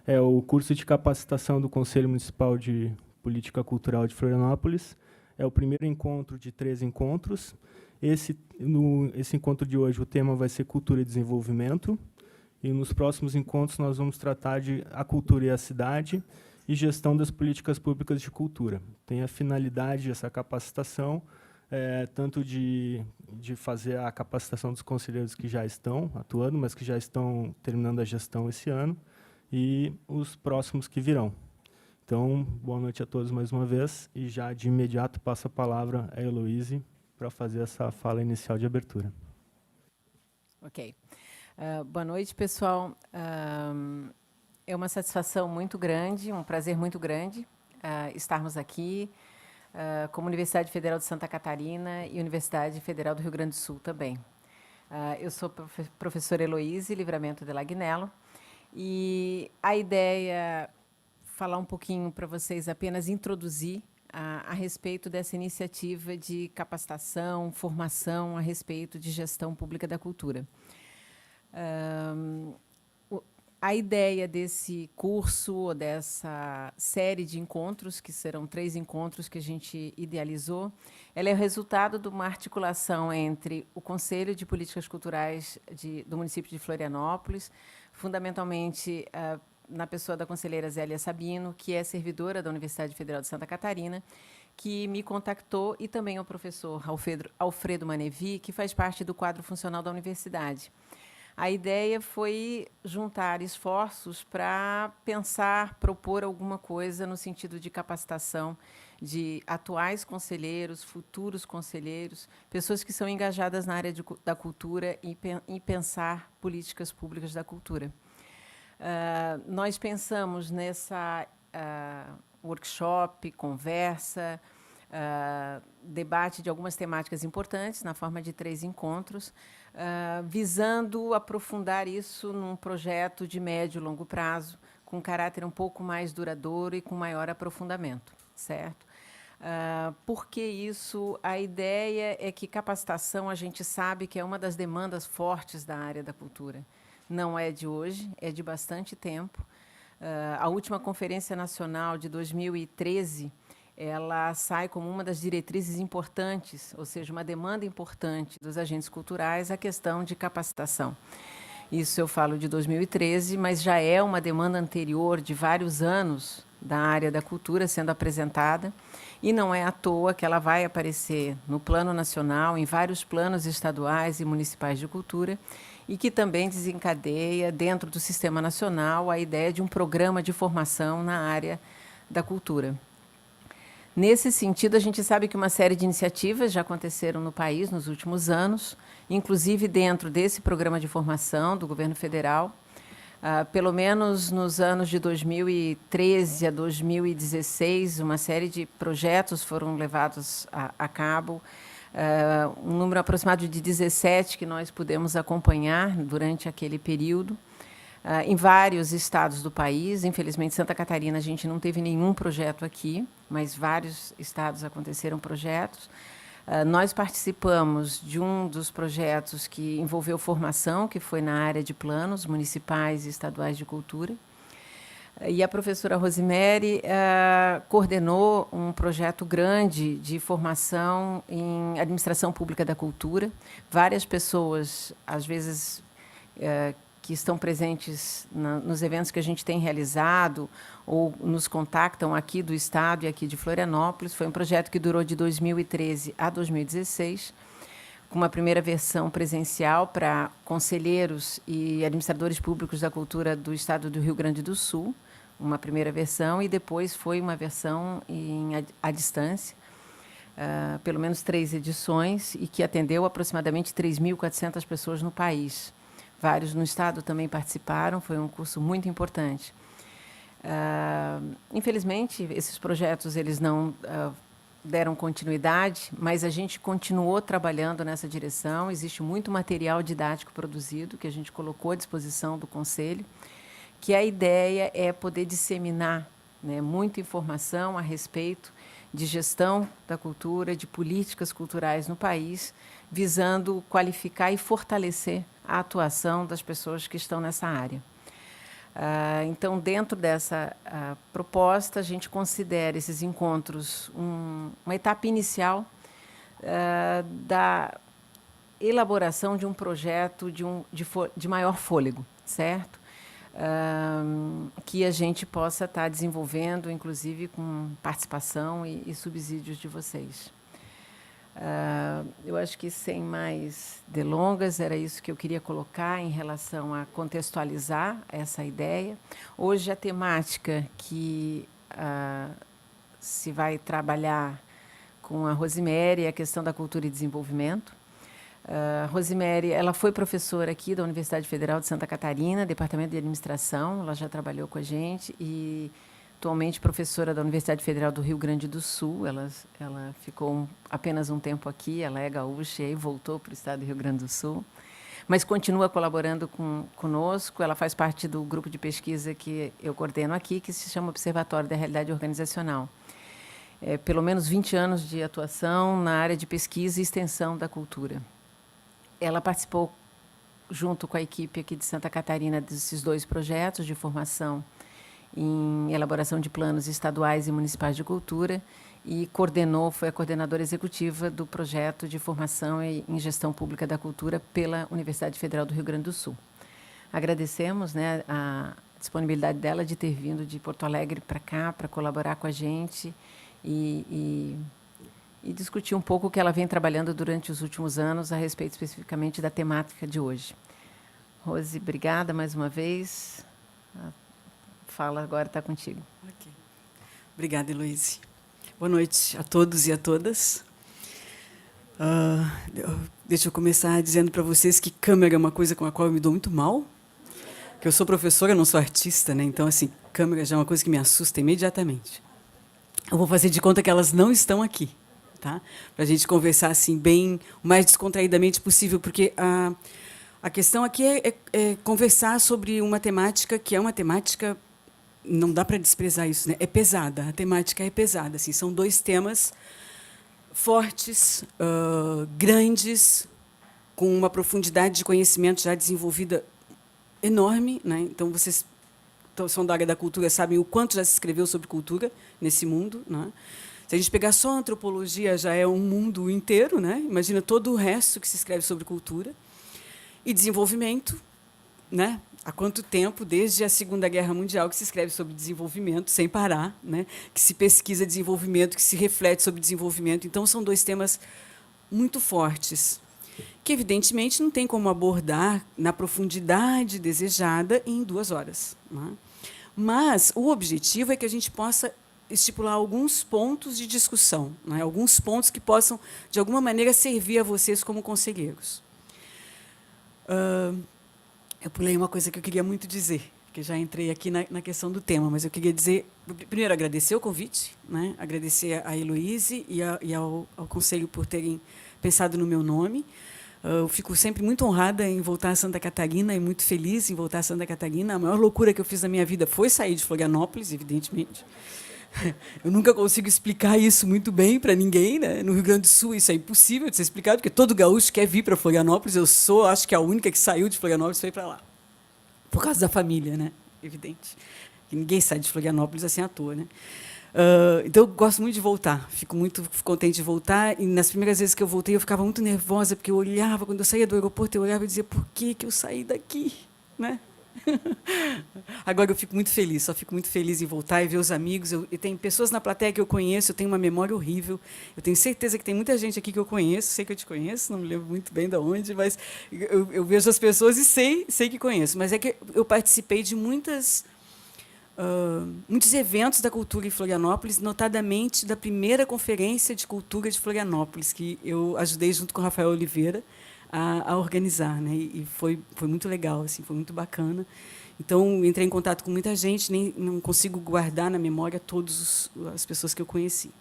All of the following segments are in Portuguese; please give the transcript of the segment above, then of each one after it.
é o curso de capacitação do Conselho Municipal de Política Cultural de Florianópolis. É o primeiro encontro de 3 encontros. Esse encontro de hoje, o tema vai ser Cultura e Desenvolvimento. E nos próximos encontros nós vamos tratar de a cultura e a cidade e gestão das políticas públicas de cultura. Tem a finalidade, essa capacitação, tanto de fazer a capacitação dos conselheiros que já estão atuando, mas que já estão terminando a gestão esse ano, e os próximos que virão. Então, boa noite a todos mais uma vez, e já de imediato passo a palavra a Heloíse para fazer essa fala inicial de abertura. Ok. Boa noite, pessoal. É uma satisfação muito grande, um prazer muito grande estarmos aqui, como Universidade Federal de Santa Catarina e Universidade Federal do Rio Grande do Sul também. Eu sou professora Heloíse Livramento de Lagnello, e a ideia falar um pouquinho para vocês, apenas introduzir a respeito dessa iniciativa de capacitação, formação a respeito de gestão pública da cultura. A ideia desse curso, dessa série de encontros, que serão 3 encontros que a gente idealizou, ela é o resultado de uma articulação entre o Conselho de Políticas Culturais do município de Florianópolis, fundamentalmente na pessoa da conselheira Zélia Sabino, que é servidora da Universidade Federal de Santa Catarina, que me contactou, e também o professor Alfredo Manevi, que faz parte do quadro funcional da universidade. A ideia foi juntar esforços para pensar, propor alguma coisa no sentido de capacitação de atuais conselheiros, futuros conselheiros, pessoas que são engajadas na área da cultura e pensar políticas públicas da cultura. Nós pensamos nessa workshop, conversa, debate de algumas temáticas importantes, na forma de 3 encontros, visando aprofundar isso num projeto de médio e longo prazo, com caráter um pouco mais duradouro e com maior aprofundamento, certo? Por que isso? A ideia é que capacitação, a gente sabe que é uma das demandas fortes da área da cultura. Não é de hoje, é de bastante tempo. A última Conferência Nacional de 2013, ela sai como uma das diretrizes importantes, ou seja, uma demanda importante dos agentes culturais, a questão de capacitação. Isso eu falo de 2013, mas já é uma demanda anterior de vários anos da área da cultura sendo apresentada, e não é à toa que ela vai aparecer no plano nacional, em vários planos estaduais e municipais de cultura, e que também desencadeia, dentro do Sistema Nacional, a ideia de um programa de formação na área da cultura. Nesse sentido, a gente sabe que uma série de iniciativas já aconteceram no país nos últimos anos, inclusive dentro desse programa de formação do governo federal. Pelo menos nos anos de 2013 a 2016, uma série de projetos foram levados a cabo, um número aproximado de 17 que nós pudemos acompanhar durante aquele período, em vários estados do país. Infelizmente, Santa Catarina, a gente não teve nenhum projeto aqui, mas vários estados aconteceram projetos. Nós participamos de um dos projetos que envolveu formação, que foi na área de planos municipais e estaduais de cultura. E a professora Rosemary coordenou um projeto grande de formação em administração pública da cultura. Várias pessoas, às vezes, que estão presentes nos eventos que a gente tem realizado ou nos contactam aqui do Estado e aqui de Florianópolis. Foi um projeto que durou de 2013 a 2016, com uma primeira versão presencial para conselheiros e administradores públicos da cultura do Estado do Rio Grande do Sul, uma primeira versão, e depois foi uma versão à distância, pelo menos 3 edições, e que atendeu aproximadamente 3.400 pessoas no país. Vários no Estado também participaram, foi um curso muito importante. Infelizmente, esses projetos eles não deram continuidade, mas a gente continuou trabalhando nessa direção. Existe muito material didático produzido que a gente colocou à disposição do Conselho, que a ideia é poder disseminar, né, muita informação a respeito de gestão da cultura, de políticas culturais no país, visando qualificar e fortalecer a atuação das pessoas que estão nessa área. Então, dentro dessa proposta, a gente considera esses encontros uma etapa inicial da elaboração de um projeto de maior fôlego, certo? Que a gente possa estar desenvolvendo, inclusive com participação e subsídios de vocês. Eu acho que, sem mais delongas, era isso que eu queria colocar em relação a contextualizar essa ideia. Hoje, a temática que se vai trabalhar com a Rosemary é a questão da cultura e desenvolvimento. Rosemary, ela foi professora aqui da Universidade Federal de Santa Catarina, Departamento de Administração, ela já trabalhou com a gente, e atualmente professora da Universidade Federal do Rio Grande do Sul. Ela ficou apenas um tempo aqui, ela é gaúcha e voltou para o estado do Rio Grande do Sul, mas continua colaborando conosco. Ela faz parte do grupo de pesquisa que eu coordeno aqui, que se chama Observatório da Realidade Organizacional. Pelo menos 20 anos de atuação na área de pesquisa e extensão da cultura. Ela participou, junto com a equipe aqui de Santa Catarina, desses 2 projetos de formação em elaboração de planos estaduais e municipais de cultura, e foi a coordenadora executiva do projeto de formação em gestão pública da cultura pela Universidade Federal do Rio Grande do Sul. Agradecemos, né, a disponibilidade dela de ter vindo de Porto Alegre para cá, para colaborar com a gente e discutir um pouco o que ela vem trabalhando durante os últimos anos a respeito especificamente da temática de hoje. Rose, obrigada mais uma vez. A fala agora está contigo. Okay. Obrigada, Heloíse. Boa noite a todos e a todas. Deixa eu começar dizendo para vocês que câmera é uma coisa com a qual eu me dou muito mal, que eu sou professora, não sou artista, né? Então, assim, câmera já é uma coisa que me assusta imediatamente. Eu vou fazer de conta que elas não estão aqui, tá? Para a gente conversar assim bem, o mais descontraídamente possível, porque a questão aqui é conversar sobre uma temática que é uma temática, não dá para desprezar isso, né? É pesada, a temática é pesada. Assim, são 2 temas fortes, grandes, com uma profundidade de conhecimento já desenvolvida enorme, né? Então, vocês são da área da cultura, sabem o quanto já se escreveu sobre cultura nesse mundo, né? Se a gente pegar só a antropologia, já é um mundo inteiro, né? Imagina todo o resto que se escreve sobre cultura. E desenvolvimento, né? Há quanto tempo, desde a Segunda Guerra Mundial, que se escreve sobre desenvolvimento, sem parar, né? Que se pesquisa desenvolvimento, que se reflete sobre desenvolvimento. Então, são 2 temas muito fortes, que, evidentemente, não tem como abordar na profundidade desejada em 2 horas, né? Mas o objetivo é que a gente possa estipular alguns pontos de discussão, né? Alguns pontos que possam, de alguma maneira, servir a vocês como conselheiros. Eu pulei uma coisa que eu queria muito dizer, que já entrei aqui na questão do tema, mas eu queria dizer, primeiro, agradecer o convite, né? Agradecer a Heloíse e ao Conselho por terem pensado no meu nome. Eu fico sempre muito honrada em voltar a Santa Catarina e muito feliz em voltar a Santa Catarina. A maior loucura que eu fiz na minha vida foi sair de Florianópolis, evidentemente. Eu nunca consigo explicar isso muito bem para ninguém, né? No Rio Grande do Sul isso é impossível de ser explicado, porque todo gaúcho quer vir para Florianópolis. Eu acho que a única que saiu de Florianópolis foi para lá, por causa da família, né? Evidente. E ninguém sai de Florianópolis assim à toa, né? Então, eu gosto muito de voltar, fico muito contente de voltar. E, nas primeiras vezes que eu voltei, eu ficava muito nervosa, porque eu olhava, quando eu saía do aeroporto, eu olhava e dizia, por que eu saí daqui? Né? Agora eu fico muito feliz, só fico muito feliz em voltar e ver os amigos. Eu tenho pessoas na plateia que eu conheço, eu tenho uma memória horrível. Eu tenho certeza que tem muita gente aqui que eu conheço, sei que eu te conheço, não me lembro muito bem de onde, mas eu vejo as pessoas e sei que conheço. Mas é que eu participei de muitos eventos da cultura em Florianópolis, notadamente da primeira conferência de cultura de Florianópolis, que eu ajudei junto com o Rafael Oliveira a organizar, né? E foi muito legal, assim, foi muito bacana. Então, entrei em contato com muita gente, não consigo guardar na memória todas as pessoas que eu conheci.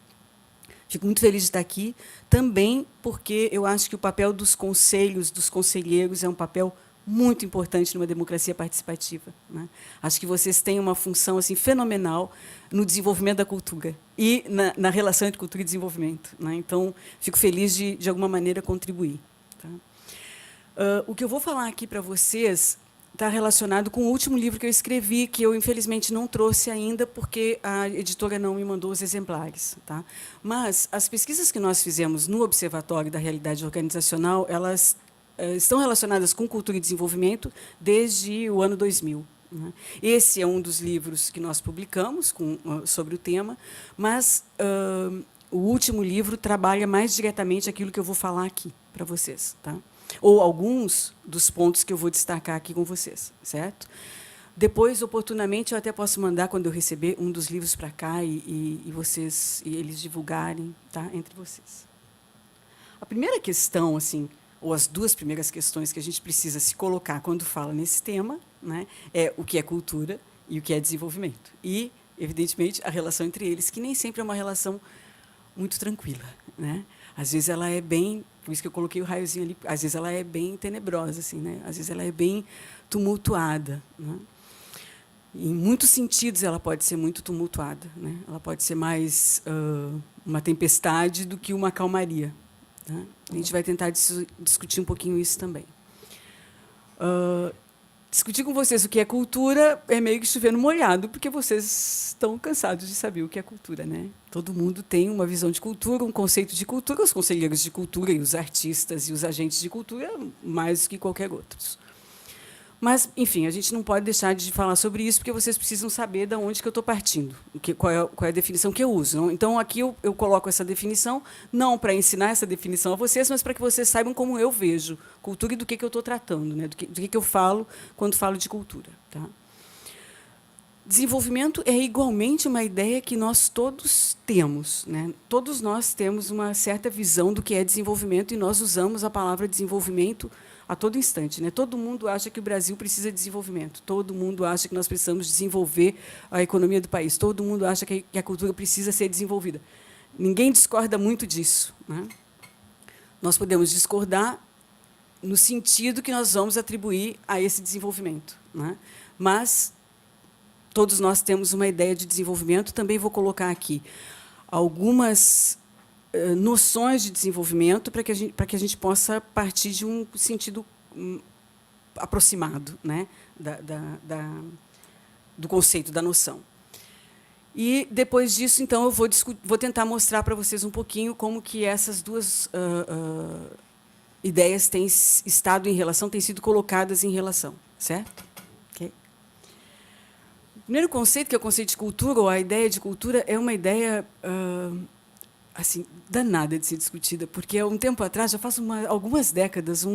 Fico muito feliz de estar aqui, também porque eu acho que o papel dos conselhos, dos conselheiros, é um papel muito importante numa democracia participativa, né? Acho que vocês têm uma função assim fenomenal no desenvolvimento da cultura e na relação entre cultura e desenvolvimento, né? Então, fico feliz de alguma maneira, contribuir. Tá? O que eu vou falar aqui para vocês está relacionado com o último livro que eu escrevi, que eu, infelizmente, não trouxe ainda, porque a editora não me mandou os exemplares. Tá? Mas as pesquisas que nós fizemos no Observatório da Realidade Organizacional, elas estão relacionadas com cultura e desenvolvimento desde o ano 2000. Né? Esse é um dos livros que nós publicamos sobre o tema, mas o último livro trabalha mais diretamente aquilo que eu vou falar aqui para vocês. Tá? Ou alguns dos pontos que eu vou destacar aqui com vocês, certo? Depois, oportunamente, eu até posso mandar, quando eu receber, um dos livros para cá e eles divulgarem, tá, entre vocês. A primeira questão, assim, ou as duas primeiras questões que a gente precisa se colocar quando fala nesse tema, né, é o que é cultura e o que é desenvolvimento. E, evidentemente, a relação entre eles, que nem sempre é uma relação muito tranquila, né? Às vezes ela é bem, por isso que eu coloquei o raiozinho ali, às vezes ela é bem tenebrosa, assim, né? Às vezes ela é bem tumultuada, né? Em muitos sentidos ela pode ser muito tumultuada, né? Ela pode ser mais uma tempestade do que uma calmaria, né? A gente vai tentar discutir um pouquinho isso também. Discutir com vocês o que é cultura é meio que chover no molhado, porque vocês estão cansados de saber o que é cultura, né? Todo mundo tem uma visão de cultura, um conceito de cultura, os conselheiros de cultura e os artistas e os agentes de cultura, mais do que qualquer outro. Mas, enfim, a gente não pode deixar de falar sobre isso, porque vocês precisam saber de onde que eu estou partindo, qual é a definição que eu uso. Não? Então, aqui eu coloco essa definição, não para ensinar essa definição a vocês, mas para que vocês saibam como eu vejo cultura e do que eu estou tratando, né? do que eu falo quando falo de cultura. Tá? Desenvolvimento é igualmente uma ideia que nós todos temos. Né? Todos nós temos uma certa visão do que é desenvolvimento, e nós usamos a palavra desenvolvimento a todo instante. Né? Todo mundo acha que o Brasil precisa de desenvolvimento. Todo mundo acha que nós precisamos desenvolver a economia do país. Todo mundo acha que a cultura precisa ser desenvolvida. Ninguém discorda muito disso. Né? Nós podemos discordar no sentido que nós vamos atribuir a esse desenvolvimento. Né? Mas todos nós temos uma ideia de desenvolvimento. Também vou colocar aqui algumas noções de desenvolvimento para que a gente possa partir de um sentido aproximado, né, do conceito, da noção. E, depois disso, então, eu vou tentar mostrar para vocês um pouquinho como que essas duas ideias têm estado em relação, têm sido colocadas em relação. Certo? Okay. O primeiro conceito, que é o conceito de cultura, ou a ideia de cultura, é uma ideia assim, danada de ser discutida, porque, há um tempo atrás, já faz algumas décadas,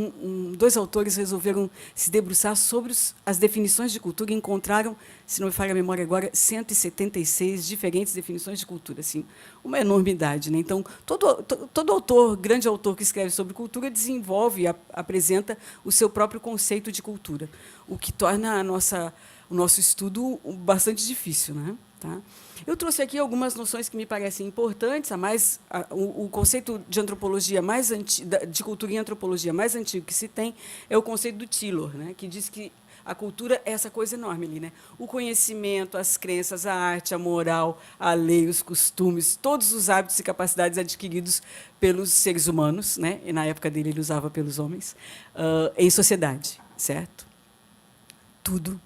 dois autores resolveram se debruçar sobre as definições de cultura e encontraram, se não me falha a memória agora, 176 diferentes definições de cultura. Assim, uma enormidade. Né? Então, todo autor, grande autor que escreve sobre cultura, desenvolve e apresenta o seu próprio conceito de cultura, o que torna o nosso estudo bastante difícil. Né? Tá? Eu trouxe aqui algumas noções que me parecem importantes. O conceito de antropologia de cultura e antropologia mais antigo que se tem é o conceito do Taylor, né, que diz que a cultura é essa coisa enorme ali, né? O conhecimento, as crenças, a arte, a moral, a lei, os costumes, todos os hábitos e capacidades adquiridos pelos seres humanos, né? E na época dele ele usava pelos homens, em sociedade, certo? Tudo.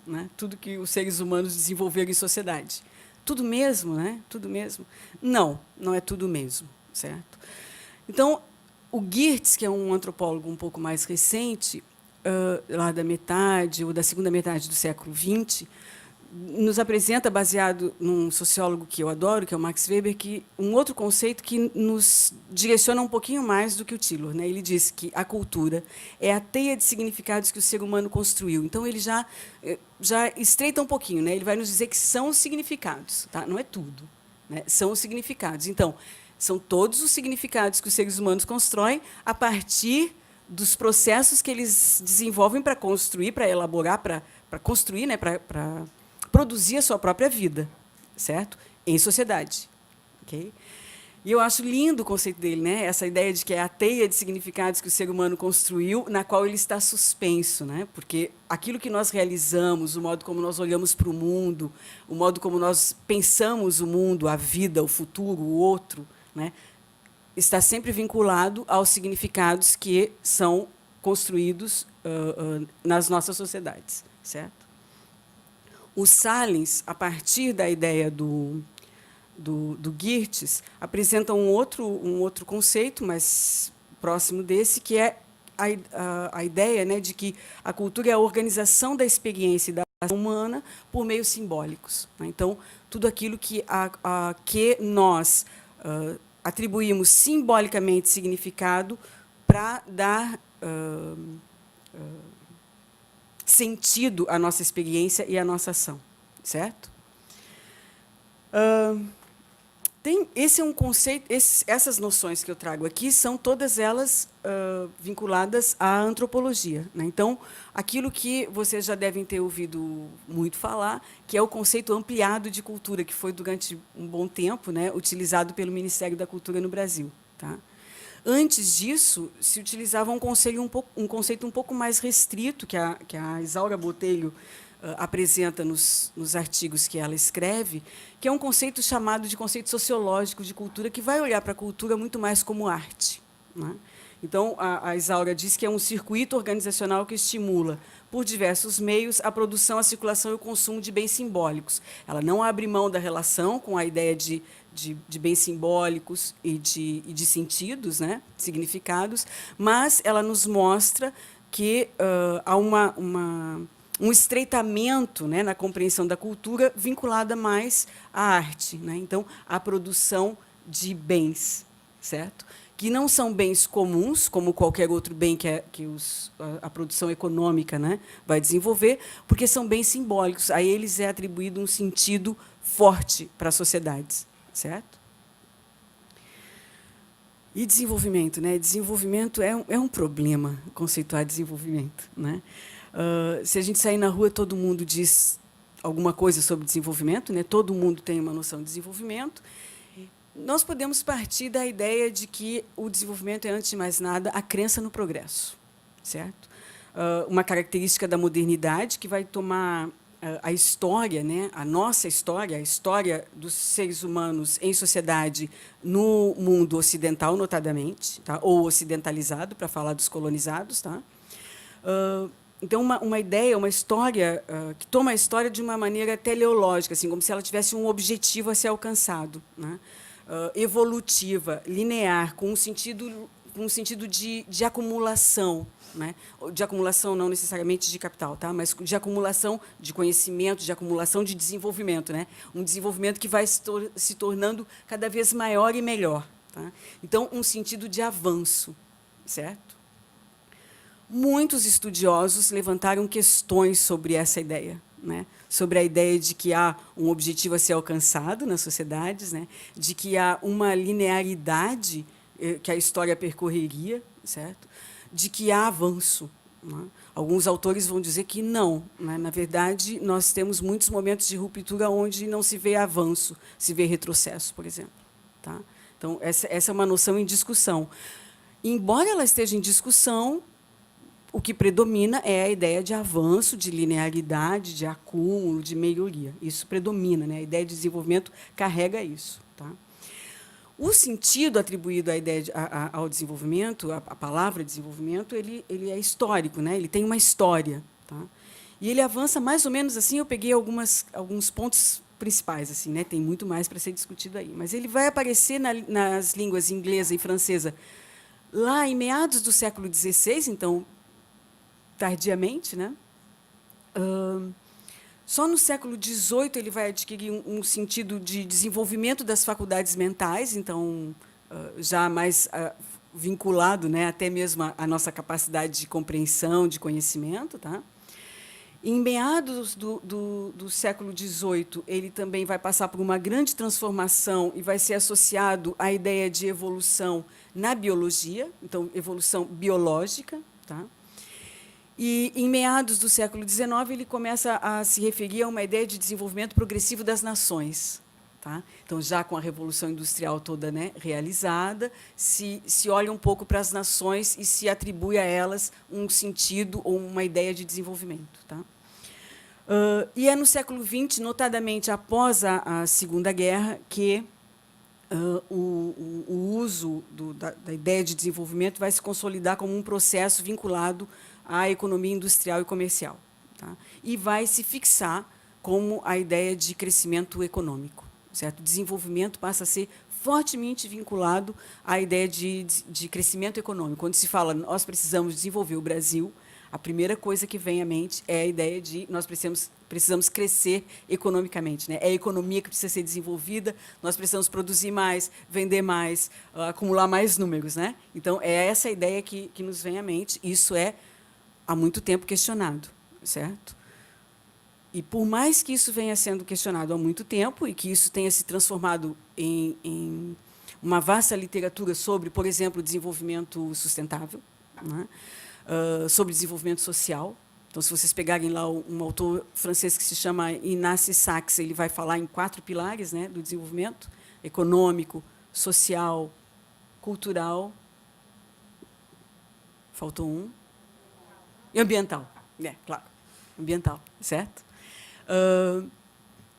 Né? Tudo que os seres humanos desenvolveram em sociedade. Tudo mesmo, né? Tudo mesmo? Não é tudo mesmo, certo? Então, o Geertz, que é um antropólogo um pouco mais recente, lá da metade ou da segunda metade do século XX, nos apresenta, baseado num sociólogo que eu adoro, que é o Max Weber, um outro conceito que nos direciona um pouquinho mais do que o Taylor. Né? Ele diz que a cultura é a teia de significados que o ser humano construiu. Então, ele já estreita um pouquinho. Né? Ele vai nos dizer que são os significados. Tá? Não é tudo. Né? São os significados. Então, são todos os significados que os seres humanos constroem a partir dos processos que eles desenvolvem para construir, para elaborar, para construir, né? para produzir a sua própria vida, certo? Em sociedade. Okay? E eu acho lindo o conceito dele, né? Essa ideia de que é a teia de significados que o ser humano construiu, na qual ele está suspenso, né? Porque aquilo que nós realizamos, o modo como nós olhamos para o mundo, o modo como nós pensamos o mundo, a vida, o futuro, o outro, né? Está sempre vinculado aos significados que são construídos nas nossas sociedades, certo? O Salins, a partir da ideia do Geertz, apresenta um outro conceito, mas próximo desse, que é a ideia, né, de que a cultura é a organização da experiência e da ação humana por meios simbólicos, né? Então, tudo aquilo que nós atribuímos simbolicamente significado para dar sentido à nossa experiência e à nossa ação, certo? Esse é um conceito, essas noções que eu trago aqui são todas elas vinculadas à antropologia, né? Então, aquilo que vocês já devem ter ouvido muito falar, que é o conceito ampliado de cultura, que foi durante um bom tempo, né, utilizado pelo Ministério da Cultura no Brasil, tá? Antes disso, se utilizava um conceito um pouco mais restrito, que a Isaura Botelho apresenta nos artigos que ela escreve, que é um conceito chamado de conceito sociológico de cultura, que vai olhar para a cultura muito mais como arte, né? Então, a Isaura diz que é um circuito organizacional que estimula, por diversos meios, a produção, a circulação e o consumo de bens simbólicos. Ela não abre mão da relação com a ideia de bens simbólicos e de sentidos, né, significados, mas ela nos mostra que há um estreitamento, né, na compreensão da cultura vinculada mais à arte, né? Então, à produção de bens, certo? Que não são bens comuns, como qualquer outro bem que a produção econômica, né, vai desenvolver, porque são bens simbólicos. A eles é atribuído um sentido forte para as sociedades, certo? E desenvolvimento, né? Desenvolvimento é um problema, conceituar desenvolvimento, né? Se a gente sair na rua, todo mundo diz alguma coisa sobre desenvolvimento, né? Todo mundo tem uma noção de desenvolvimento. Nós podemos partir da ideia de que o desenvolvimento é, antes de mais nada, a crença no progresso, certo? Uma característica da modernidade que vai tomar a história, né, a nossa história, a história dos seres humanos em sociedade no mundo ocidental, notadamente, tá? Ou ocidentalizado, para falar dos colonizados. Tá? Então, uma ideia, uma história que toma a história de uma maneira teleológica, assim, como se ela tivesse um objetivo a ser alcançado, né? Evolutiva, linear, com um sentido de acumulação, né? De acumulação não necessariamente de capital, tá? Mas de acumulação de conhecimento, de acumulação de desenvolvimento, né? Um desenvolvimento que vai se tornando cada vez maior e melhor. Tá? Então, um sentido de avanço, certo? Muitos estudiosos levantaram questões sobre essa ideia, né? Sobre a ideia de que há um objetivo a ser alcançado nas sociedades, né? De que há uma linearidade que a história percorreria, certo? De que há avanço, né? Alguns autores vão dizer que não, né? Na verdade, nós temos muitos momentos de ruptura onde não se vê avanço, se vê retrocesso, por exemplo. Tá? Então, essa é uma noção em discussão. Embora ela esteja em discussão, o que predomina é a ideia de avanço, de linearidade, de acúmulo, de melhoria. Isso predomina, né? A ideia de desenvolvimento carrega isso. Tá? O sentido atribuído à ideia ao desenvolvimento, a palavra desenvolvimento, ele é histórico, né? Ele tem uma história. Tá? E ele avança mais ou menos assim. Eu peguei alguns pontos principais, assim, né? Tem muito mais para ser discutido aí. Mas ele vai aparecer nas línguas inglesa e francesa lá em meados do século XVI, então, tardiamente, né? Só no século XVIII ele vai adquirir um sentido de desenvolvimento das faculdades mentais, então, já mais vinculado, né, até mesmo à nossa capacidade de compreensão, de conhecimento. Tá? Em meados do século XVIII, ele também vai passar por uma grande transformação e vai ser associado à ideia de evolução na biologia, então, evolução biológica. Tá? E, em meados do século XIX, ele começa a se referir a uma ideia de desenvolvimento progressivo das nações. Tá? Então, já com a Revolução Industrial toda, né, realizada, se olha um pouco para as nações e se atribui a elas um sentido ou uma ideia de desenvolvimento. Tá? E é no século XX, notadamente após a Segunda Guerra, que o uso da ideia de desenvolvimento vai se consolidar como um processo vinculado à economia industrial e comercial, tá? E vai se fixar como a ideia de crescimento econômico, certo? O desenvolvimento passa a ser fortemente vinculado à ideia de crescimento econômico. Quando se fala nós precisamos desenvolver o Brasil, a primeira coisa que vem à mente é a ideia de nós precisamos crescer economicamente, né? É a economia que precisa ser desenvolvida, nós precisamos produzir mais, vender mais, acumular mais números, né? Então, é essa a ideia que nos vem à mente. Isso é há muito tempo questionado, certo? E, por mais que isso venha sendo questionado há muito tempo e que isso tenha se transformado em uma vasta literatura sobre, por exemplo, desenvolvimento sustentável, né? Sobre desenvolvimento social. Então, se vocês pegarem lá um autor francês que se chama Ignatius Sachs, ele vai falar em 4 pilares, né, do desenvolvimento: econômico, social, cultural, faltou um, e ambiental. Claro, ambiental, certo?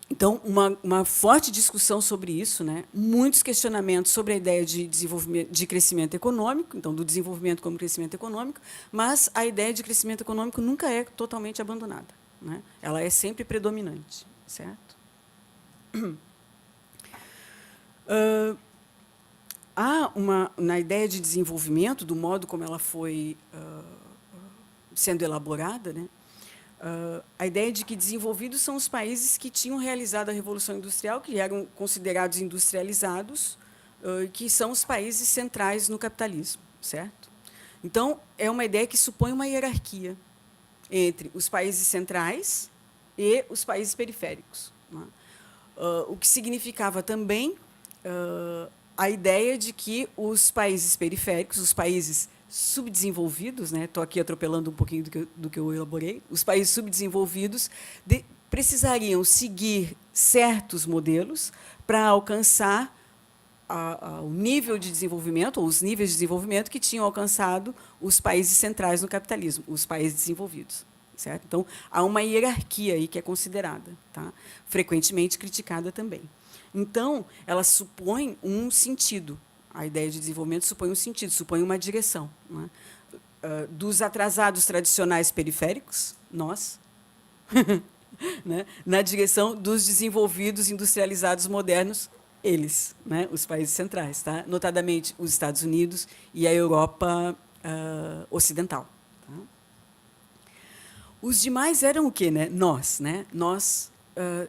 Então, uma forte discussão sobre isso, né? Muitos questionamentos sobre a ideia de desenvolvimento, de crescimento econômico, então, do desenvolvimento como crescimento econômico, mas a ideia de crescimento econômico nunca é totalmente abandonada, né? Ela é sempre predominante, certo? Há na ideia de desenvolvimento, do modo como ela foi sendo elaborada, né? A ideia de que desenvolvidos são os países que tinham realizado a Revolução Industrial, que eram considerados industrializados, que são os países centrais no capitalismo, certo? Então, é uma ideia que supõe uma hierarquia entre os países centrais e os países periféricos, né? O que significava também a ideia de que os países periféricos, os países subdesenvolvidos, né? Estou aqui atropelando um pouquinho do que eu elaborei, os países subdesenvolvidos precisariam seguir certos modelos para alcançar o nível de desenvolvimento, ou os níveis de desenvolvimento que tinham alcançado os países centrais no capitalismo, os países desenvolvidos, certo? Então, há uma hierarquia aí que é considerada, tá? Frequentemente criticada também. Então, ela supõe um sentido. A ideia de desenvolvimento supõe um sentido, supõe uma direção, né? Dos atrasados tradicionais periféricos, nós, né? Na direção dos desenvolvidos industrializados modernos, eles, né? Os países centrais, tá? Notadamente os Estados Unidos e a Europa ocidental. Tá? Os demais eram o quê, né? Nós, né? Nós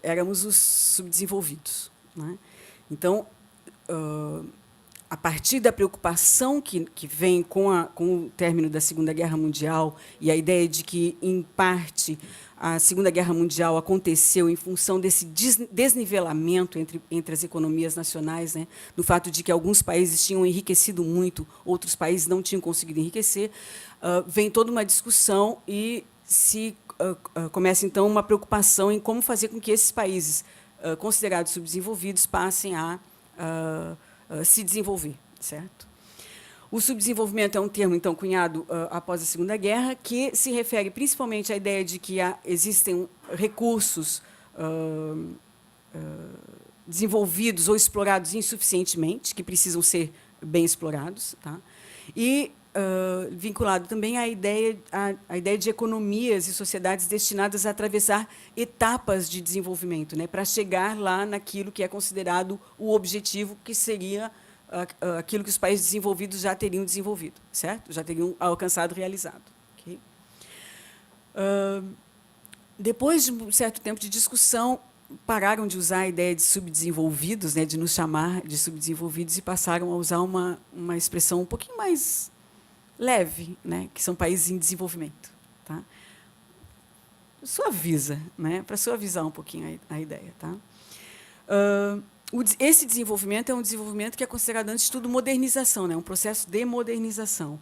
éramos os subdesenvolvidos, né? Então, a partir da preocupação que vem com o término da Segunda Guerra Mundial e a ideia de que, em parte, a Segunda Guerra Mundial aconteceu em função desse desnivelamento entre as economias nacionais, né, do fato de que alguns países tinham enriquecido muito, outros países não tinham conseguido enriquecer, vem toda uma discussão e começa, então, uma preocupação em como fazer com que esses países considerados subdesenvolvidos passem a se desenvolver, certo? O subdesenvolvimento é um termo, então, cunhado após a Segunda Guerra, que se refere principalmente à ideia de que existem recursos desenvolvidos ou explorados insuficientemente, que precisam ser bem explorados, tá? E vinculado também à ideia de economias e sociedades destinadas a atravessar etapas de desenvolvimento, né, para chegar lá naquilo que é considerado o objetivo, que seria aquilo que os países desenvolvidos já teriam desenvolvido, certo? Já teriam alcançado, realizado. Okay? Depois de um certo tempo de discussão, pararam de usar a ideia de subdesenvolvidos, né, de nos chamar de subdesenvolvidos, e passaram a usar uma expressão um pouquinho mais leve, né, que são países em desenvolvimento. Tá? Suaviza, né, para suavizar um pouquinho a ideia. Tá? Esse desenvolvimento é um desenvolvimento que é considerado, antes de tudo, modernização, né, um processo de modernização.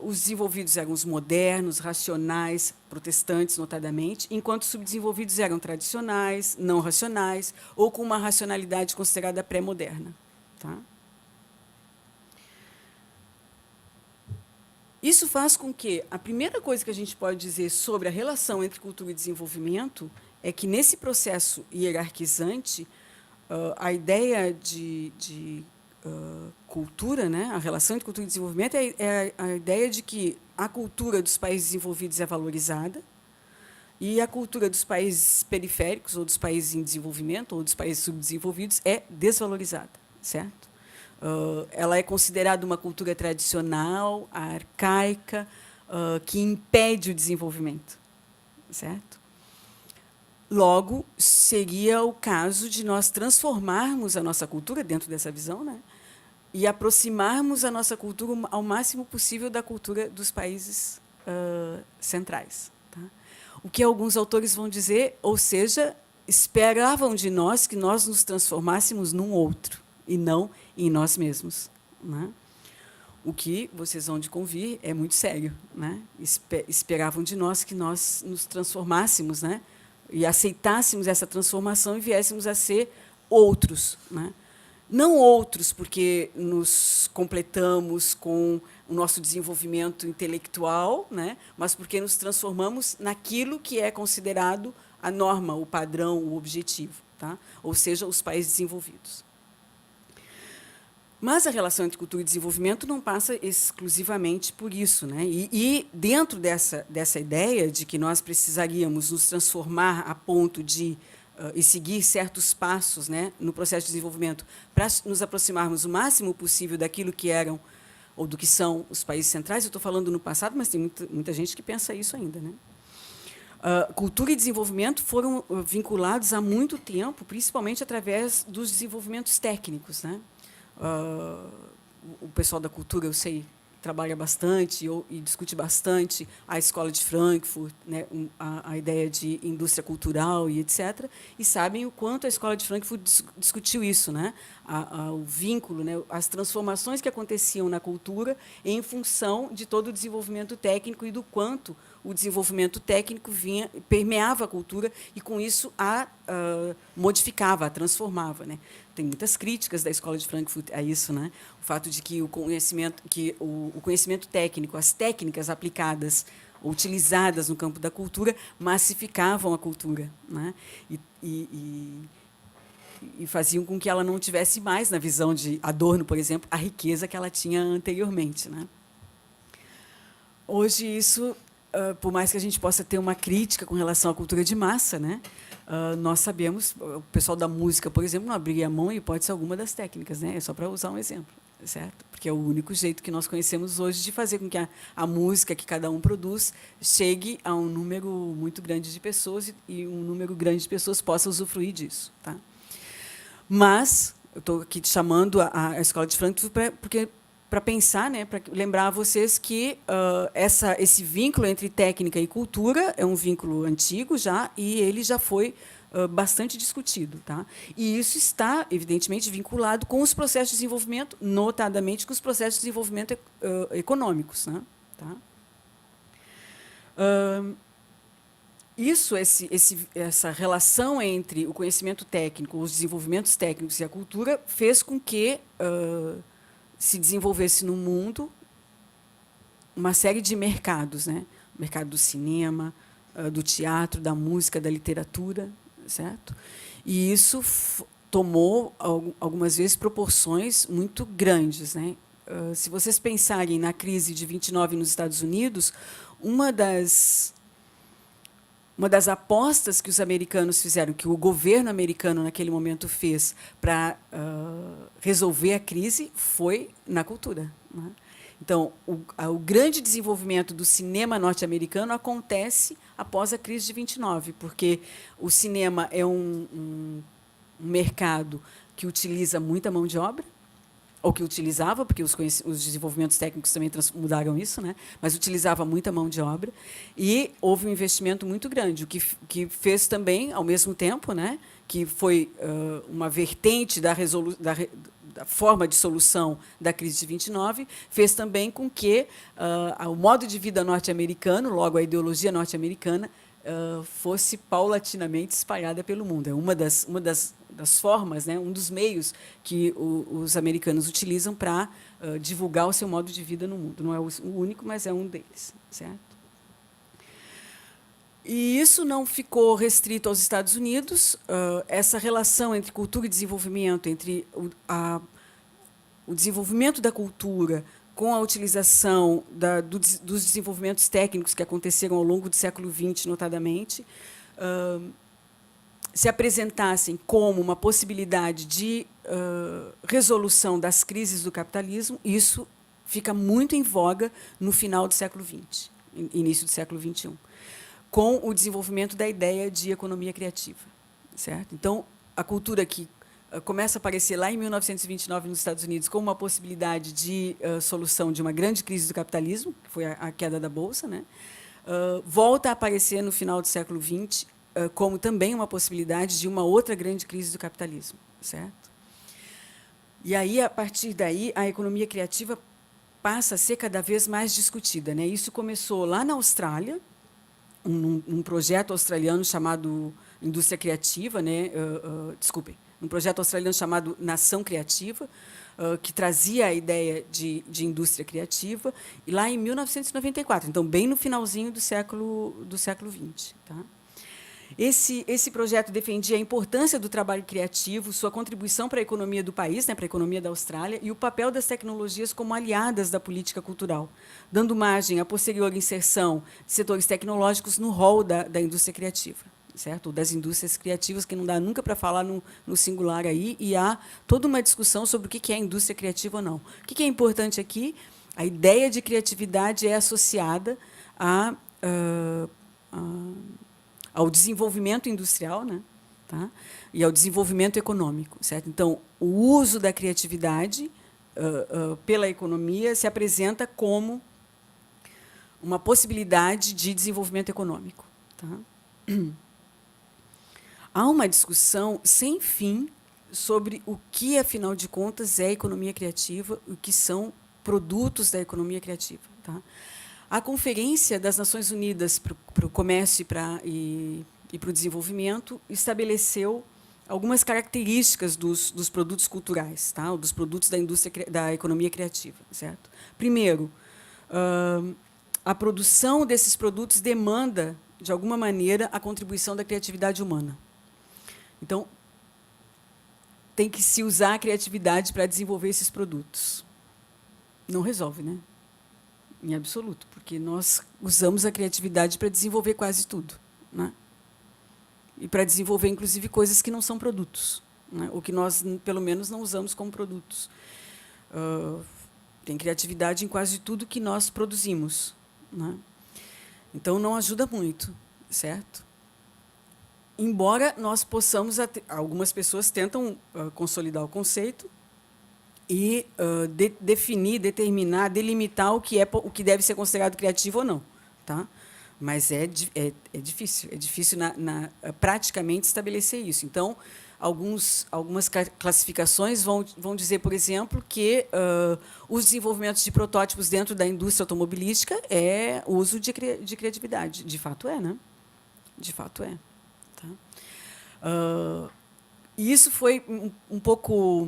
Os desenvolvidos eram os modernos, racionais, protestantes, notadamente, enquanto os subdesenvolvidos eram tradicionais, não racionais, ou com uma racionalidade considerada pré-moderna. Tá? Isso faz com que a primeira coisa que a gente pode dizer sobre a relação entre cultura e desenvolvimento é que, nesse processo hierarquizante, a ideia de cultura, né, a relação entre cultura e desenvolvimento é a ideia de que a cultura dos países desenvolvidos é valorizada e a cultura dos países periféricos, ou dos países em desenvolvimento, ou dos países subdesenvolvidos, é desvalorizada, certo? Ela é considerada uma cultura tradicional, arcaica, que impede o desenvolvimento, certo? Logo, seria o caso de nós transformarmos a nossa cultura dentro dessa visão, né, e aproximarmos a nossa cultura ao máximo possível da cultura dos países centrais. Tá? O que alguns autores vão dizer, ou seja, esperavam de nós que nós nos transformássemos num outro, e não em nós mesmos. Né? O que, vocês vão de convir, é muito sério. Né? Esperavam de nós que nós nos transformássemos, né, e aceitássemos essa transformação e viéssemos a ser outros. Né? Não outros porque nos completamos com o nosso desenvolvimento intelectual, né? Mas porque nos transformamos naquilo que é considerado a norma, o padrão, o objetivo. Tá? Ou seja, os países desenvolvidos. Mas a relação entre cultura e desenvolvimento não passa exclusivamente por isso. Né? E dentro dessa ideia de que nós precisaríamos nos transformar a ponto de e seguir certos passos, né, no processo de desenvolvimento para nos aproximarmos o máximo possível daquilo que eram ou do que são os países centrais. Eu estou falando no passado, mas tem muita gente que pensa isso ainda. Né? Cultura e desenvolvimento foram vinculados há muito tempo, principalmente através dos desenvolvimentos técnicos. Né? O pessoal da cultura, eu sei, trabalha bastante e discute bastante a escola de Frankfurt, né, a ideia de indústria cultural e etc. E sabem o quanto a escola de Frankfurt discutiu isso, né, o vínculo, né, as transformações que aconteciam na cultura em função de todo o desenvolvimento técnico e do quanto o desenvolvimento técnico permeava a cultura e, com isso, a modificava, a transformava. Né? Tem muitas críticas da escola de Frankfurt a isso, né? O fato de que o conhecimento técnico, as técnicas aplicadas, utilizadas no campo da cultura, massificavam a cultura, né? E faziam com que ela não tivesse mais, na visão de Adorno, por exemplo, a riqueza que ela tinha anteriormente. Né? Hoje, isso, por mais que a gente possa ter uma crítica com relação à cultura de massa, né, nós sabemos, o pessoal da música, por exemplo, não abriria a mão em hipótese alguma das técnicas, né, é só para usar um exemplo, certo? Porque é o único jeito que nós conhecemos hoje de fazer com que a música que cada um produz chegue a um número muito grande de pessoas e um número grande de pessoas possa usufruir disso. Tá? Mas, eu estou aqui te chamando a escola de Frankfurt para pensar, né, para lembrar a vocês que esse vínculo entre técnica e cultura é um vínculo antigo já, e ele já foi bastante discutido. Tá? E isso está, evidentemente, vinculado com os processos de desenvolvimento, notadamente com os processos de desenvolvimento econômicos. Né? Tá? Essa relação entre o conhecimento técnico, os desenvolvimentos técnicos e a cultura fez com que se desenvolvesse no mundo uma série de mercados, né? O mercado do cinema, do teatro, da música, da literatura, certo? E isso tomou algumas vezes proporções muito grandes, né? Se vocês pensarem na crise de 29 nos Estados Unidos, uma das apostas que os americanos fizeram, que o governo americano naquele momento fez para resolver a crise, foi na cultura. Né? Então, o grande desenvolvimento do cinema norte-americano acontece após a crise de 29, porque o cinema é um mercado que utiliza muita mão de obra, ou que utilizava, porque os desenvolvimentos técnicos também mudaram isso, né? Mas utilizava muita mão de obra, e houve um investimento muito grande, o que fez também, ao mesmo tempo, né, que foi uma vertente da forma de solução da crise de 29, fez também com que o modo de vida norte-americano, logo a ideologia norte-americana, fosse paulatinamente espalhada pelo mundo. É uma das formas, né, um dos meios que os americanos utilizam para divulgar o seu modo de vida no mundo. Não é o único, mas é um deles, certo? E isso não ficou restrito aos Estados Unidos. Essa relação entre cultura e desenvolvimento, entre o desenvolvimento da cultura com a utilização dos desenvolvimentos técnicos que aconteceram ao longo do século XX, notadamente, se apresentassem como uma possibilidade de resolução das crises do capitalismo, isso fica muito em voga no final do século XX, início do século XXI, com o desenvolvimento da ideia de economia criativa, certo? Então, a cultura que começa a aparecer lá em 1929 nos Estados Unidos como uma possibilidade de solução de uma grande crise do capitalismo, que foi a queda da Bolsa, né? Volta a aparecer no final do século XX como também uma possibilidade de uma outra grande crise do capitalismo, certo? E aí, a partir daí, a economia criativa passa a ser cada vez mais discutida, né? Isso começou lá na Austrália, um projeto australiano chamado Indústria Criativa, né? Desculpem, um projeto australiano chamado Nação Criativa, que trazia a ideia de indústria criativa, e lá em 1994, então bem no finalzinho do século XX, tá? Esse projeto defendia a importância do trabalho criativo, sua contribuição para a economia do país, né, para a economia da Austrália, e o papel das tecnologias como aliadas da política cultural, dando margem à posterior inserção de setores tecnológicos no rol da indústria criativa, certo? Ou das indústrias criativas, que não dá nunca para falar no singular aí, e há toda uma discussão sobre o que é indústria criativa ou não. O que é importante aqui? A ideia de criatividade é associada ao desenvolvimento industrial, né, tá? E ao desenvolvimento econômico, certo? Então, o uso da criatividade pela economia se apresenta como uma possibilidade de desenvolvimento econômico, tá? Há uma discussão sem fim sobre o que, afinal de contas, é economia criativa, o que são produtos da economia criativa, tá? A Conferência das Nações Unidas para o Comércio e para o Desenvolvimento estabeleceu algumas características dos produtos culturais, tá? Ou dos produtos da economia criativa, certo? Primeiro, a produção desses produtos demanda, de alguma maneira, a contribuição da criatividade humana. Então, tem que se usar a criatividade para desenvolver esses produtos. Não resolve, né? Em absoluto, porque nós usamos a criatividade para desenvolver quase tudo, né? E para desenvolver, inclusive, coisas que não são produtos, né? Ou que nós, pelo menos, não usamos como produtos. Tem criatividade em quase tudo que nós produzimos, né? Então, não ajuda muito, certo? Embora nós possamos... Algumas pessoas tentam consolidar o conceito e definir, determinar, delimitar o que deve ser considerado criativo ou não, tá? Mas é difícil praticamente estabelecer isso. Então, algumas classificações vão dizer, por exemplo, que os desenvolvimentos de protótipos dentro da indústria automobilística é uso de criatividade. De fato é, né? De fato é. Tá? E isso foi um pouco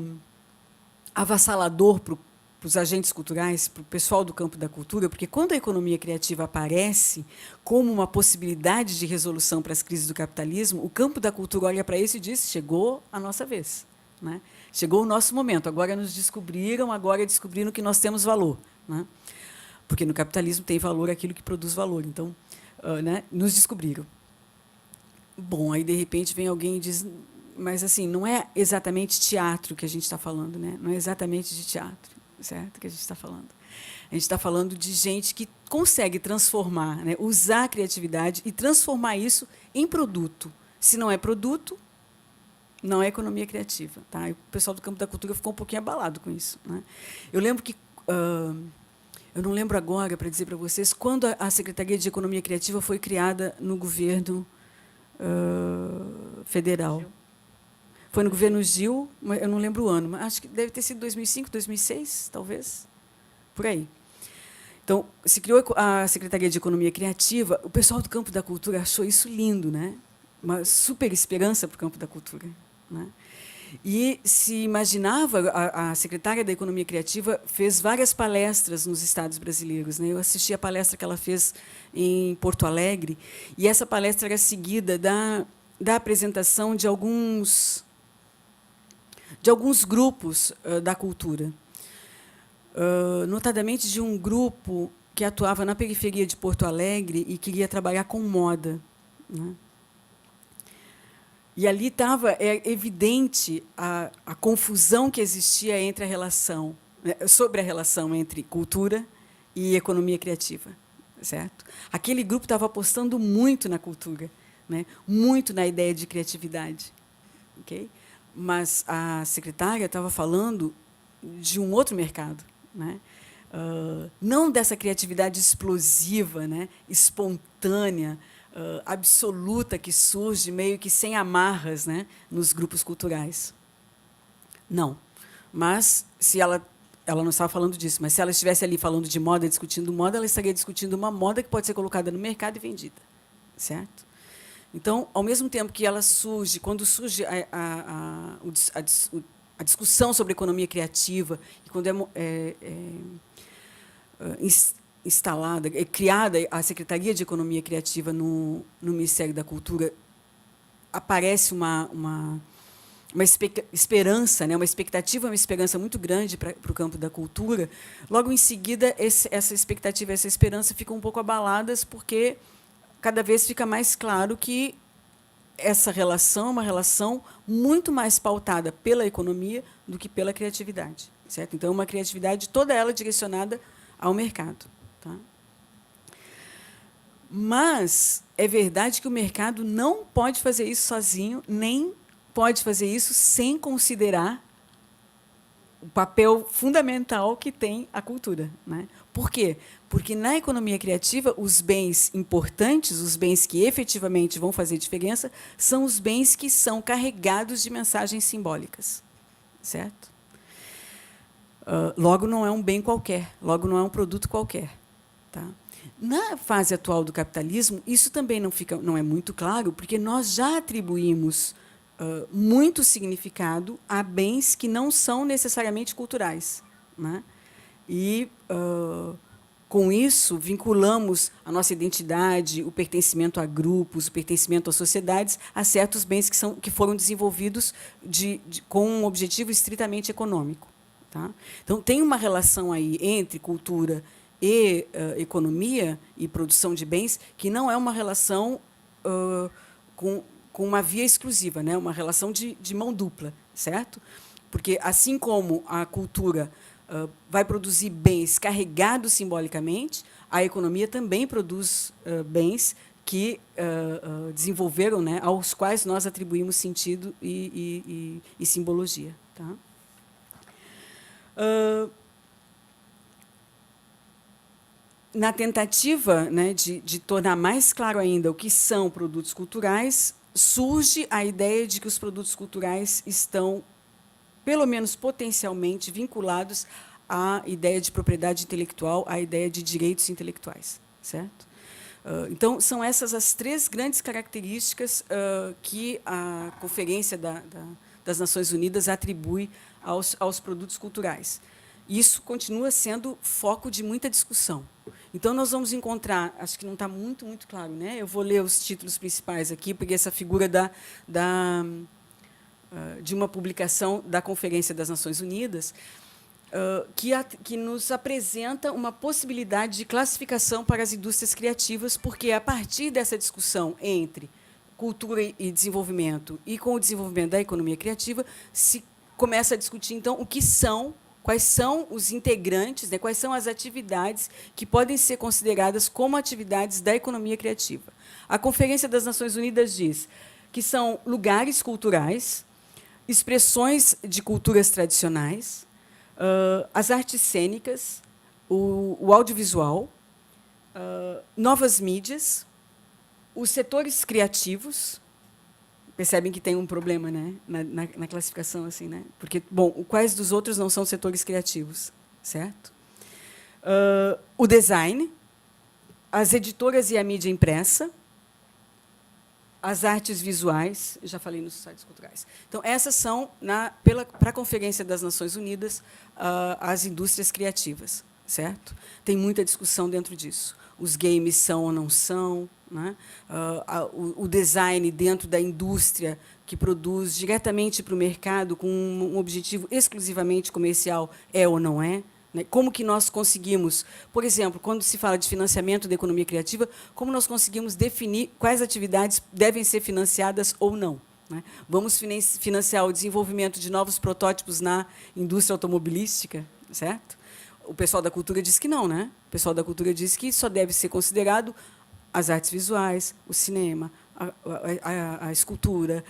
avassalador para os agentes culturais, para o pessoal do campo da cultura, porque quando a economia criativa aparece como uma possibilidade de resolução para as crises do capitalismo, o campo da cultura olha para isso e diz: chegou a nossa vez, né? Chegou o nosso momento, agora nos descobriram, agora descobriram que nós temos valor, né? Porque no capitalismo tem valor aquilo que produz valor. Então, né, nos descobriram. Bom, aí, de repente, vem alguém e diz... Mas, assim, não é exatamente teatro que a gente está falando, né? Não é exatamente de teatro, certo, que a gente está falando. A gente está falando de gente que consegue transformar, né, usar a criatividade e transformar isso em produto. Se não é produto, não é economia criativa, tá? E o pessoal do campo da cultura ficou um pouquinho abalado com isso, né? Eu lembro que... eu não lembro agora, para dizer para vocês, quando a Secretaria de Economia Criativa foi criada no governo federal. Foi no governo Gil, mas eu não lembro o ano, mas acho que deve ter sido 2005, 2006, talvez, por aí. Então, se criou a Secretaria de Economia Criativa, o pessoal do campo da cultura achou isso lindo, né? Uma super esperança para o campo da cultura, né? E se imaginava, a secretária da Economia Criativa fez várias palestras nos estados brasileiros, né? Eu assisti a palestra que ela fez em Porto Alegre, e essa palestra era seguida da apresentação de alguns grupos da cultura, notadamente de um grupo que atuava na periferia de Porto Alegre e queria trabalhar com moda, né? E ali estava evidente a confusão que existia entre a relação, sobre a relação entre cultura e economia criativa, certo? Aquele grupo estava apostando muito na cultura, né? Muito na ideia de criatividade, ok? Mas a secretária estava falando de um outro mercado, né? Não dessa criatividade explosiva, né? Espontânea, absoluta, que surge meio que sem amarras, né? Nos grupos culturais. Não. Mas, se ela não estava falando disso, mas se ela estivesse ali falando de moda, discutindo moda, ela estaria discutindo uma moda que pode ser colocada no mercado e vendida, certo? Então, ao mesmo tempo que ela surge, quando surge a discussão sobre economia criativa, e quando instalada, criada a Secretaria de Economia Criativa no Ministério da Cultura, aparece uma esperança, né, uma expectativa, uma esperança muito grande para o campo da cultura. Logo em seguida, essa expectativa, essa esperança ficam um pouco abaladas, porque cada vez fica mais claro que essa relação é uma relação muito mais pautada pela economia do que pela criatividade, certo? Então, é uma criatividade toda ela direcionada ao mercado. Tá? Mas é verdade que o mercado não pode fazer isso sozinho, nem pode fazer isso sem considerar o papel fundamental que tem a cultura, né? Por quê? Porque, na economia criativa, os bens importantes, os bens que efetivamente vão fazer diferença, são os bens que são carregados de mensagens simbólicas, certo? Logo, não é um bem qualquer, logo, não é um produto qualquer. Tá? Na fase atual do capitalismo, isso também não é muito claro, porque nós já atribuímos muito significado a bens que não são necessariamente culturais, né? E, com isso, vinculamos a nossa identidade, o pertencimento a grupos, o pertencimento a sociedades, a certos bens que foram desenvolvidos com um objetivo estritamente econômico. Tá? Então, tem uma relação aí entre cultura e economia e produção de bens que não é uma relação com uma via exclusiva, né? Uma relação de mão dupla, certo? Porque, assim como a cultura vai produzir bens carregados simbolicamente, a economia também produz bens que desenvolveram, né, aos quais nós atribuímos sentido e simbologia. Tá? Na tentativa, né, de tornar mais claro ainda o que são produtos culturais, surge a ideia de que os produtos culturais estão, pelo menos potencialmente, vinculados à ideia de propriedade intelectual, à ideia de direitos intelectuais, certo? Então, são essas as três grandes características que a Conferência das Nações Unidas atribui aos produtos culturais. Isso continua sendo foco de muita discussão. Então, nós vamos encontrar, acho que não está muito claro, né? Eu vou ler os títulos principais aqui, porque essa figura de uma publicação da Conferência das Nações Unidas, que nos apresenta uma possibilidade de classificação para as indústrias criativas, porque, a partir dessa discussão entre cultura e desenvolvimento, e com o desenvolvimento da economia criativa, se começa a discutir, então, quais são os integrantes, né, quais são as atividades que podem ser consideradas como atividades da economia criativa. A Conferência das Nações Unidas diz que são lugares culturais, expressões de culturas tradicionais, as artes cênicas, o audiovisual, novas mídias, os setores criativos. Percebem que tem um problema, né, na classificação, assim, né? Porque, bom, quais dos outros não são setores criativos, certo? O design, as editoras e a mídia impressa, as artes visuais, já falei nos sites culturais. Então, essas são, para a Conferência das Nações Unidas, as indústrias criativas, certo? Tem muita discussão dentro disso. Os games são ou não são, né? O design dentro da indústria que produz diretamente para o mercado com um objetivo exclusivamente comercial é ou não é? Como que nós conseguimos, por exemplo, quando se fala de financiamento da economia criativa, como nós conseguimos definir quais atividades devem ser financiadas ou não? Vamos financiar o desenvolvimento de novos protótipos na indústria automobilística, certo? O pessoal da cultura diz que não, né? O pessoal da cultura diz que só deve ser considerado as artes visuais, o cinema, a escultura,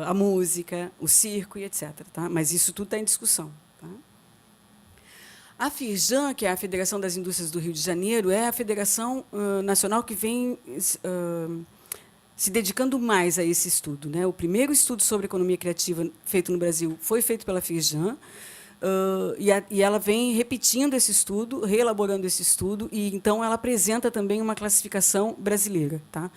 a música, o circo e etc. Tá? Mas isso tudo está em discussão. Tá? A FIRJAN, que é a Federação das Indústrias do Rio de Janeiro, é a federação nacional que vem se dedicando mais a esse estudo, né? O primeiro estudo sobre economia criativa feito no Brasil foi feito pela FIRJAN, e ela vem repetindo esse estudo, reelaborando esse estudo, e então ela apresenta também uma classificação brasileira. Tá?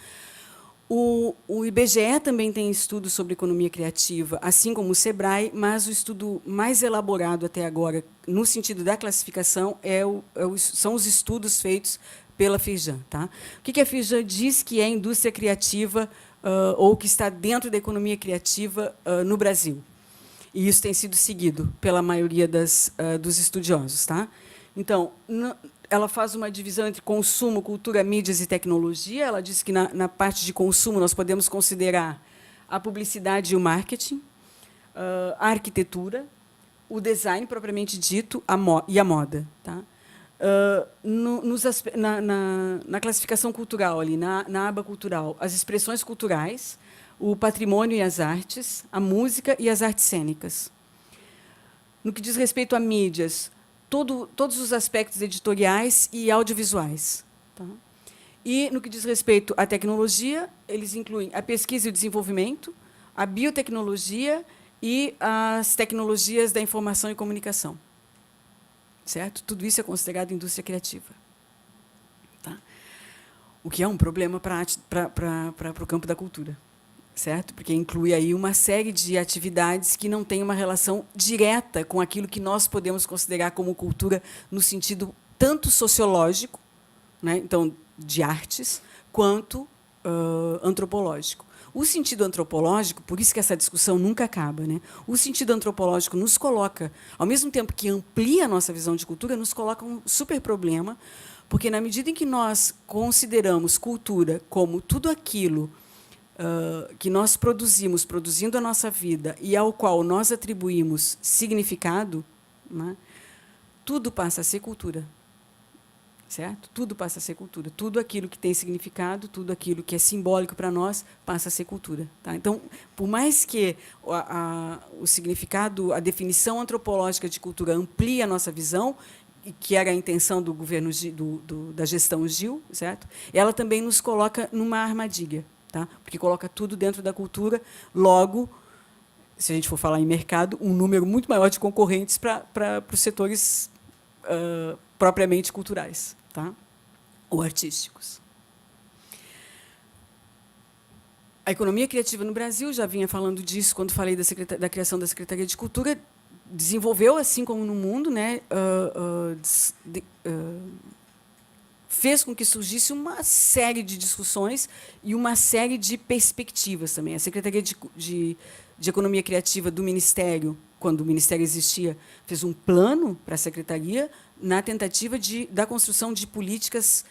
O IBGE também tem estudos sobre economia criativa, assim como o SEBRAE, mas o estudo mais elaborado até agora, no sentido da classificação, são os estudos feitos pela FIRJAN. Tá? O que a FIRJAN diz que é indústria criativa ou que está dentro da economia criativa no Brasil? E isso tem sido seguido pela maioria dos estudiosos. Tá? Então, ela faz uma divisão entre consumo, cultura, mídias e tecnologia. Ela diz que, na parte de consumo, nós podemos considerar a publicidade e o marketing, a arquitetura, o design, propriamente dito, e a moda. Tá? Na classificação cultural, ali, na aba cultural, as expressões culturais, o patrimônio e as artes, a música e as artes cênicas. No que diz respeito a mídias, todos os aspectos editoriais e audiovisuais. Tá? E, no que diz respeito à tecnologia, eles incluem a pesquisa e o desenvolvimento, a biotecnologia e as tecnologias da informação e comunicação. Certo? Tudo isso é considerado indústria criativa. Tá? O que é um problema para o campo da cultura. Certo? Porque inclui aí uma série de atividades que não têm uma relação direta com aquilo que nós podemos considerar como cultura no sentido tanto sociológico, né, então, de artes, quanto antropológico. O sentido antropológico, por isso que essa discussão nunca acaba, né? O sentido antropológico nos coloca, ao mesmo tempo que amplia a nossa visão de cultura, nos coloca um super problema, porque, na medida em que nós consideramos cultura como tudo aquilo que nós produzindo a nossa vida e ao qual nós atribuímos significado, né, tudo passa a ser cultura. Certo? Tudo passa a ser cultura. Tudo aquilo que tem significado, tudo aquilo que é simbólico para nós, passa a ser cultura. Tá? Então, por mais que o significado, a definição antropológica de cultura amplie a nossa visão, que era a intenção do governo da gestão Gil, certo? Ela também nos coloca numa armadilha. Tá? Porque coloca tudo dentro da cultura, logo, se a gente for falar em mercado, um número muito maior de concorrentes para os setores propriamente culturais, tá? Ou artísticos. A economia criativa no Brasil, já vinha falando disso quando falei da criação da Secretaria de Cultura, desenvolveu, assim como no mundo, né, fez com que surgisse uma série de discussões e uma série de perspectivas também. A Secretaria de Economia Criativa do Ministério, quando o Ministério existia, fez um plano para a Secretaria na tentativa da construção de políticas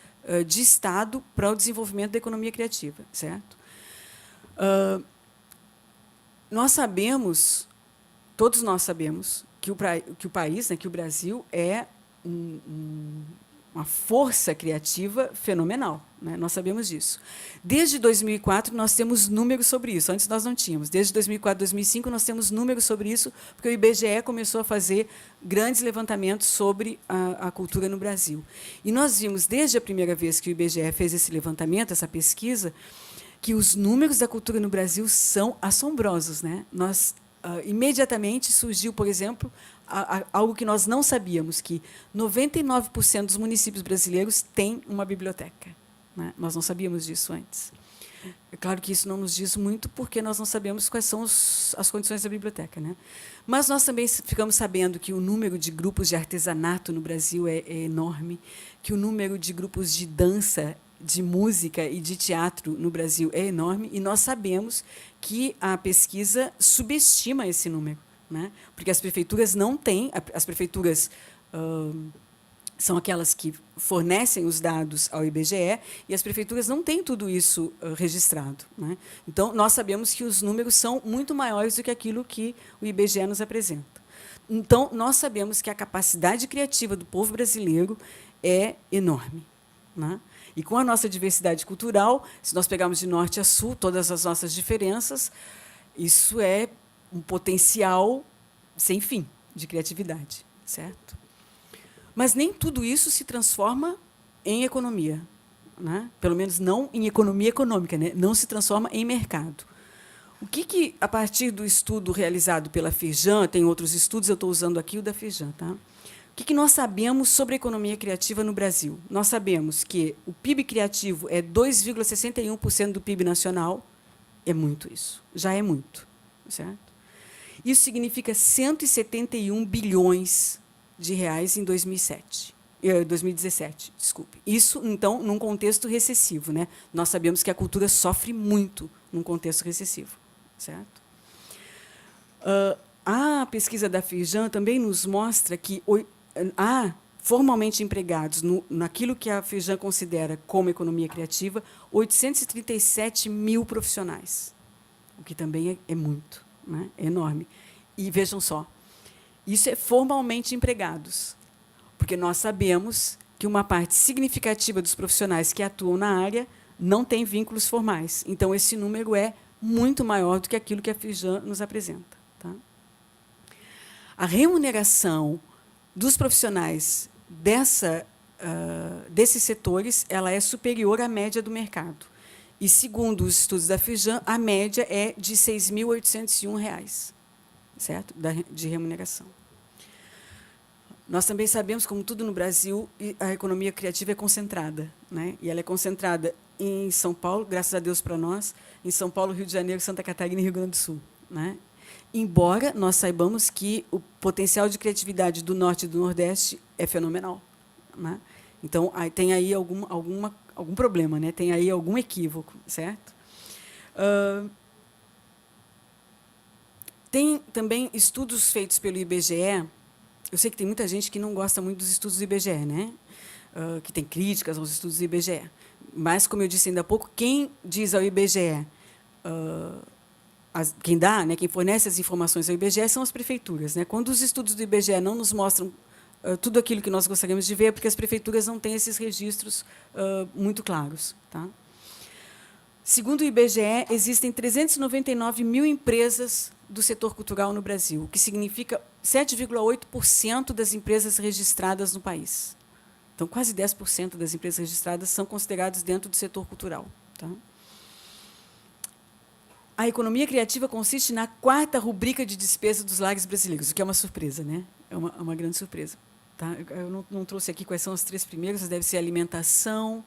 de Estado para o desenvolvimento da economia criativa. Certo? Nós sabemos, todos nós sabemos, que o país, né, que o Brasil é uma força criativa fenomenal. Né? Nós sabemos disso. Desde 2004, nós temos números sobre isso. Antes, nós não tínhamos. Desde 2004, 2005, nós temos números sobre isso, porque o IBGE começou a fazer grandes levantamentos sobre a cultura no Brasil. E nós vimos, desde a primeira vez que o IBGE fez esse levantamento, essa pesquisa, que os números da cultura no Brasil são assombrosos. Né? Imediatamente surgiu, por exemplo, algo que nós não sabíamos, que 99% dos municípios brasileiros têm uma biblioteca. Né? Nós não sabíamos disso antes. É claro que isso não nos diz muito, porque nós não sabemos quais são as condições da biblioteca, né? Mas nós também ficamos sabendo que o número de grupos de artesanato no Brasil é enorme, que o número de grupos de dança, de música e de teatro no Brasil é enorme, e nós sabemos que a pesquisa subestima esse número, né? Porque as prefeituras não têm, as prefeituras são aquelas que fornecem os dados ao IBGE, e as prefeituras não têm tudo isso registrado, né? Então, nós sabemos que os números são muito maiores do que aquilo que o IBGE nos apresenta. Então, nós sabemos que a capacidade criativa do povo brasileiro é enorme, né? E com a nossa diversidade cultural, se nós pegarmos de norte a sul, todas as nossas diferenças, isso é um potencial sem fim de criatividade, certo? Mas nem tudo isso se transforma em economia, né? Pelo menos não em economia econômica, né? Não se transforma em mercado. O que, a partir do estudo realizado pela Firjan, tem outros estudos, eu estou usando aqui o da Firjan, tá? O que nós sabemos sobre a economia criativa no Brasil? Nós sabemos que o PIB criativo é 2,61% do PIB nacional. É muito isso, já é muito, certo? Isso significa 171 bilhões de reais em 2017, desculpe. Isso, então, num contexto recessivo, né? Nós sabemos que a cultura sofre muito num contexto recessivo, certo? A pesquisa da Firjan também nos mostra que há formalmente empregados naquilo que a Firjan considera como economia criativa 837 mil profissionais, o que também é muito, né? É enorme. E vejam só, isso é formalmente empregados, porque nós sabemos que uma parte significativa dos profissionais que atuam na área não tem vínculos formais. Então, esse número é muito maior do que aquilo que a Firjan nos apresenta, tá? A remuneração dos profissionais desses setores, ela é superior à média do mercado. E, segundo os estudos da Firjan, a média é de R$ 6.801, certo? De remuneração. Nós também sabemos, como tudo no Brasil, a economia criativa é concentrada, né? E ela é concentrada em São Paulo, graças a Deus para nós, em São Paulo, Rio de Janeiro, Santa Catarina e Rio Grande do Sul, né? Embora nós saibamos que o potencial de criatividade do Norte e do Nordeste é fenomenal, né? Então, tem aí algum problema, né? Tem aí algum equívoco, certo? Tem também estudos feitos pelo IBGE. Eu sei que tem muita gente que não gosta muito dos estudos do IBGE, né? Que tem críticas aos estudos do IBGE. Mas, como eu disse ainda há pouco, quem diz ao IBGE, quem dá, né, quem fornece as informações ao IBGE são as prefeituras, né? Quando os estudos do IBGE não nos mostram tudo aquilo que nós gostaríamos de ver, é porque as prefeituras não têm esses registros muito claros, tá? Segundo o IBGE, existem 399 mil empresas do setor cultural no Brasil, o que significa 7,8% das empresas registradas no país. Então, quase 10% das empresas registradas são consideradas dentro do setor cultural, tá? A economia criativa consiste na 4ª rubrica de despesa dos lares brasileiros, o que é uma surpresa, né? É uma grande surpresa, tá? Eu não trouxe aqui quais são as 3 primeiras, mas deve ser alimentação,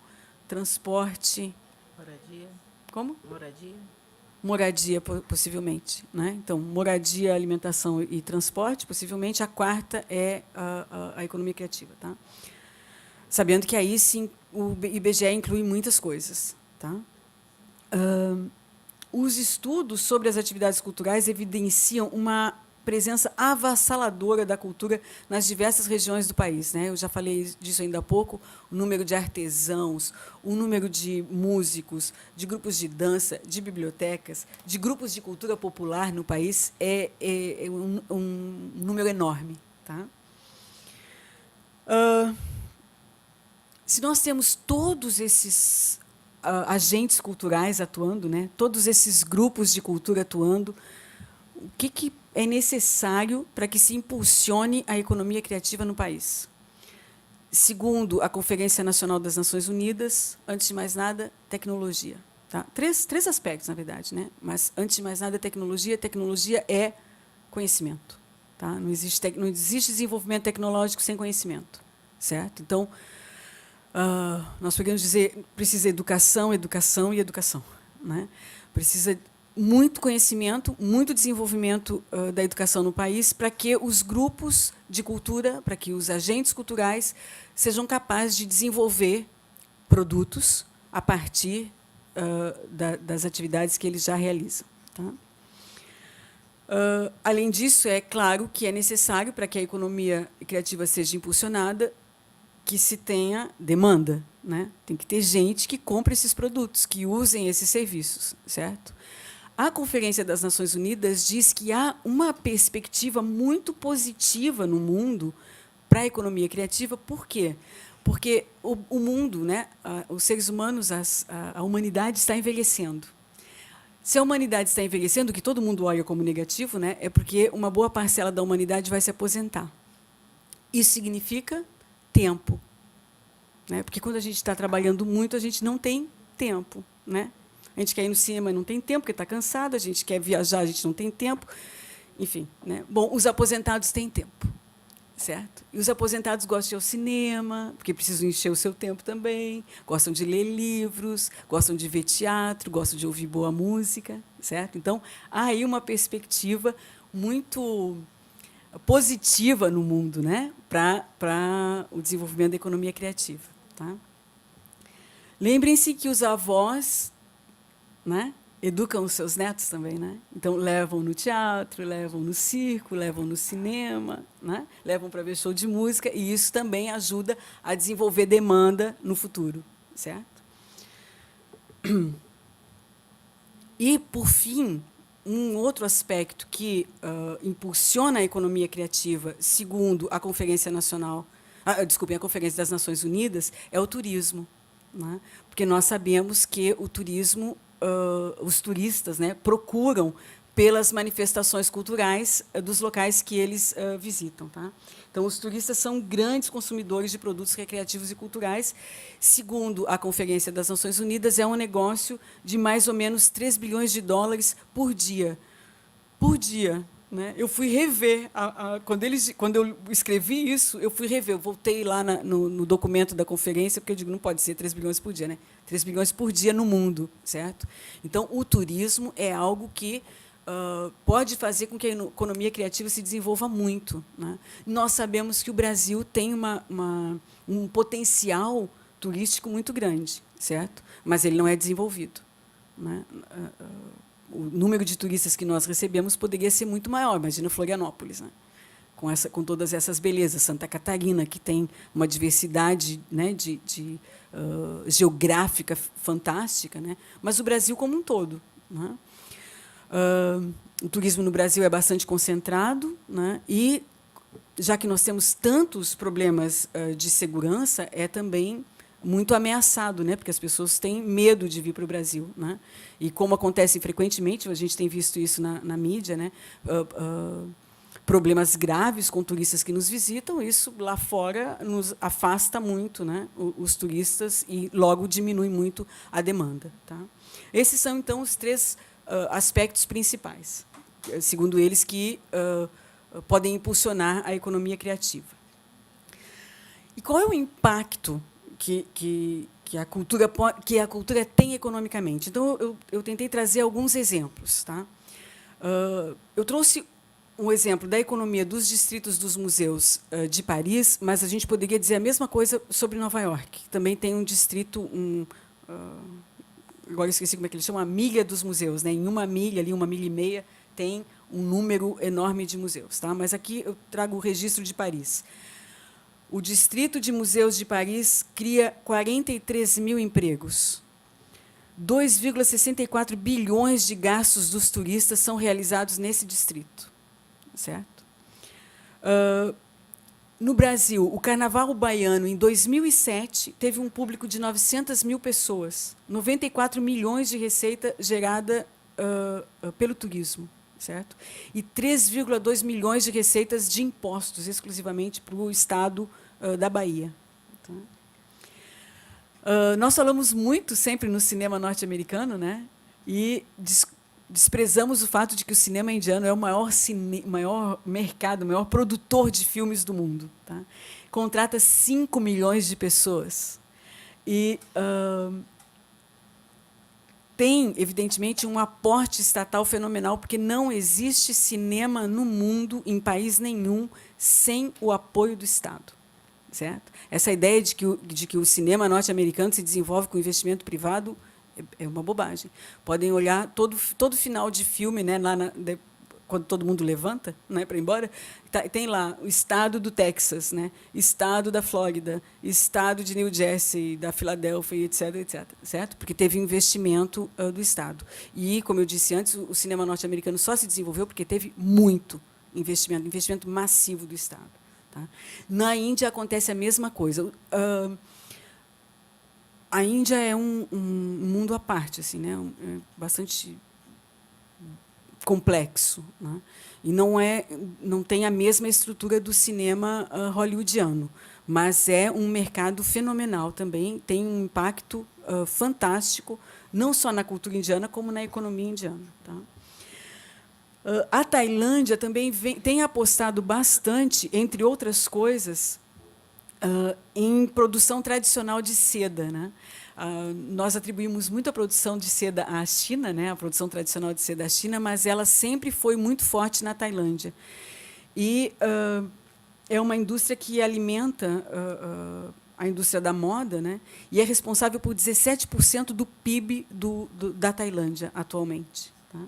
transporte... Moradia. Como? Moradia. Moradia, possivelmente, né? Então, moradia, alimentação e transporte, possivelmente. A 4ª é a economia criativa, tá? Sabendo que aí, sim, o IBGE inclui muitas coisas, tá? Os estudos sobre as atividades culturais evidenciam uma presença avassaladora da cultura nas diversas regiões do país, né? Eu já falei disso ainda há pouco, o número de artesãos, o número de músicos, de grupos de dança, de bibliotecas, de grupos de cultura popular no país é um número enorme, tá? Se nós temos todos esses agentes culturais atuando, né? Todos esses grupos de cultura atuando, o que é necessário para que se impulsione a economia criativa no país? Segundo a Conferência Nacional das Nações Unidas, antes de mais nada, tecnologia. Tá? Três aspectos, na verdade, né? Mas, antes de mais nada, tecnologia. Tecnologia é conhecimento. Tá? Não existe desenvolvimento tecnológico sem conhecimento, certo? Então, nós podemos dizer precisa educação, educação e educação, né? Precisa muito conhecimento, muito desenvolvimento da educação no país para que os grupos de cultura, para que os agentes culturais sejam capazes de desenvolver produtos a partir das atividades que eles já realizam. Tá? Além disso, é claro que é necessário, para que a economia criativa seja impulsionada, que se tenha demanda, né? Tem que ter gente que compre esses produtos, que usem esses serviços, certo? A Conferência das Nações Unidas diz que há uma perspectiva muito positiva no mundo para a economia criativa. Por quê? Porque o mundo, né, os seres humanos, a humanidade está envelhecendo. Se a humanidade está envelhecendo, que todo mundo olha como negativo, né, é porque uma boa parcela da humanidade vai se aposentar. Isso significa tempo, né? Porque quando a gente está trabalhando muito, a gente não tem tempo, né? A gente quer ir no cinema e não tem tempo, porque está cansado, a gente quer viajar, a gente não tem tempo. Enfim, né? Bom, os aposentados têm tempo, certo? E os aposentados gostam de ir ao cinema, porque precisam encher o seu tempo também, gostam de ler livros, gostam de ver teatro, gostam de ouvir boa música, certo? Então, há aí uma perspectiva muito positiva no mundo, né, para o desenvolvimento da economia criativa. Tá? Lembrem-se que os avós, né, educam os seus netos também, né? Então levam no teatro, levam no circo, levam no cinema, né? Levam para ver show de música, e isso também ajuda a desenvolver demanda no futuro, certo? E, por fim, um outro aspecto que impulsiona a economia criativa, segundo a Conferência Nacional, a Conferência das Nações Unidas, é o turismo, né? Porque nós sabemos que o turismo, os turistas, né, procuram pelas manifestações culturais dos locais que eles visitam. Tá? Então, os turistas são grandes consumidores de produtos recreativos e culturais. Segundo a Conferência das Nações Unidas, é um negócio de mais ou menos 3 bilhões de dólares por dia. Por dia. Né? Eu fui rever, quando eu escrevi isso, eu fui rever, eu voltei lá no documento da conferência, porque eu digo, não pode ser 3 bilhões por dia, né? 3 bilhões por dia no mundo, certo? Então, o turismo é algo que pode fazer com que a economia criativa se desenvolva muito. Né? Nós sabemos que o Brasil tem um potencial turístico muito grande, certo? Mas ele não é desenvolvido. Né? O número de turistas que nós recebemos poderia ser muito maior. Imagina Florianópolis, né? Com todas essas belezas. Santa Catarina, que tem uma diversidade, né, geográfica fantástica, né? Mas o Brasil como um todo. Né? O turismo no Brasil é bastante concentrado, né? E, já que nós temos tantos problemas de segurança, é também muito ameaçado, né? Porque as pessoas têm medo de vir para o Brasil, né? E, como acontece frequentemente, a gente tem visto isso na mídia, né? Problemas graves com turistas que nos visitam, isso lá fora nos afasta muito, né, os turistas, e logo diminui muito a demanda. Tá? Esses são, então, os 3 aspectos principais, segundo eles, que podem impulsionar a economia criativa. E qual é o impacto que a cultura tem economicamente? Então, eu tentei trazer alguns exemplos. Tá? Eu trouxe um exemplo da economia dos distritos dos museus de Paris, mas a gente poderia dizer a mesma coisa sobre Nova York, que também tem um distrito, agora esqueci como é que eles chamam, a milha dos museus. Né? Em uma milha, ali, 1,5 milha, tem um número enorme de museus. Tá? Mas aqui eu trago o registro de Paris. O Distrito de Museus de Paris cria 43 mil empregos. 2,64 bilhões de gastos dos turistas são realizados nesse distrito. Certo? No Brasil, o Carnaval Baiano, em 2007, teve um público de 900 mil pessoas, 94 milhões de receita gerada pelo turismo, certo? E 3,2 milhões de receitas de impostos, exclusivamente para o estado da Bahia. Tá? Nós falamos muito sempre no cinema norte-americano, né? E desprezamos o fato de que o cinema indiano é o maior mercado, o maior produtor de filmes do mundo. Tá? Contrata 5 milhões de pessoas. E tem, evidentemente, um aporte estatal fenomenal, porque não existe cinema no mundo, em país nenhum, sem o apoio do Estado. Certo? Essa ideia de que o cinema norte-americano se desenvolve com investimento privado é uma bobagem. Podem olhar todo final de filme, né, quando todo mundo levanta, né, para ir embora, tem lá o estado do Texas, né, estado da Flórida, estado de New Jersey, da Filadélfia, etc., etc., certo? Porque teve investimento do Estado. E, como eu disse antes, o cinema norte-americano só se desenvolveu porque teve muito investimento massivo do Estado. Tá? Na Índia acontece a mesma coisa. A Índia é um mundo à parte, assim, né, bastante complexo, né? E não tem a mesma estrutura do cinema hollywoodiano, mas é um mercado fenomenal também, tem um impacto fantástico, não só na cultura indiana, como na economia indiana. Tá? A Tailândia também tem apostado bastante, entre outras coisas, em produção tradicional de seda, né? Nós atribuímos muito a produção de seda à China, né? A produção tradicional de seda à China, mas ela sempre foi muito forte na Tailândia. E é uma indústria que alimenta a indústria da moda, né? E é responsável por 17% do PIB da Tailândia atualmente. Tá?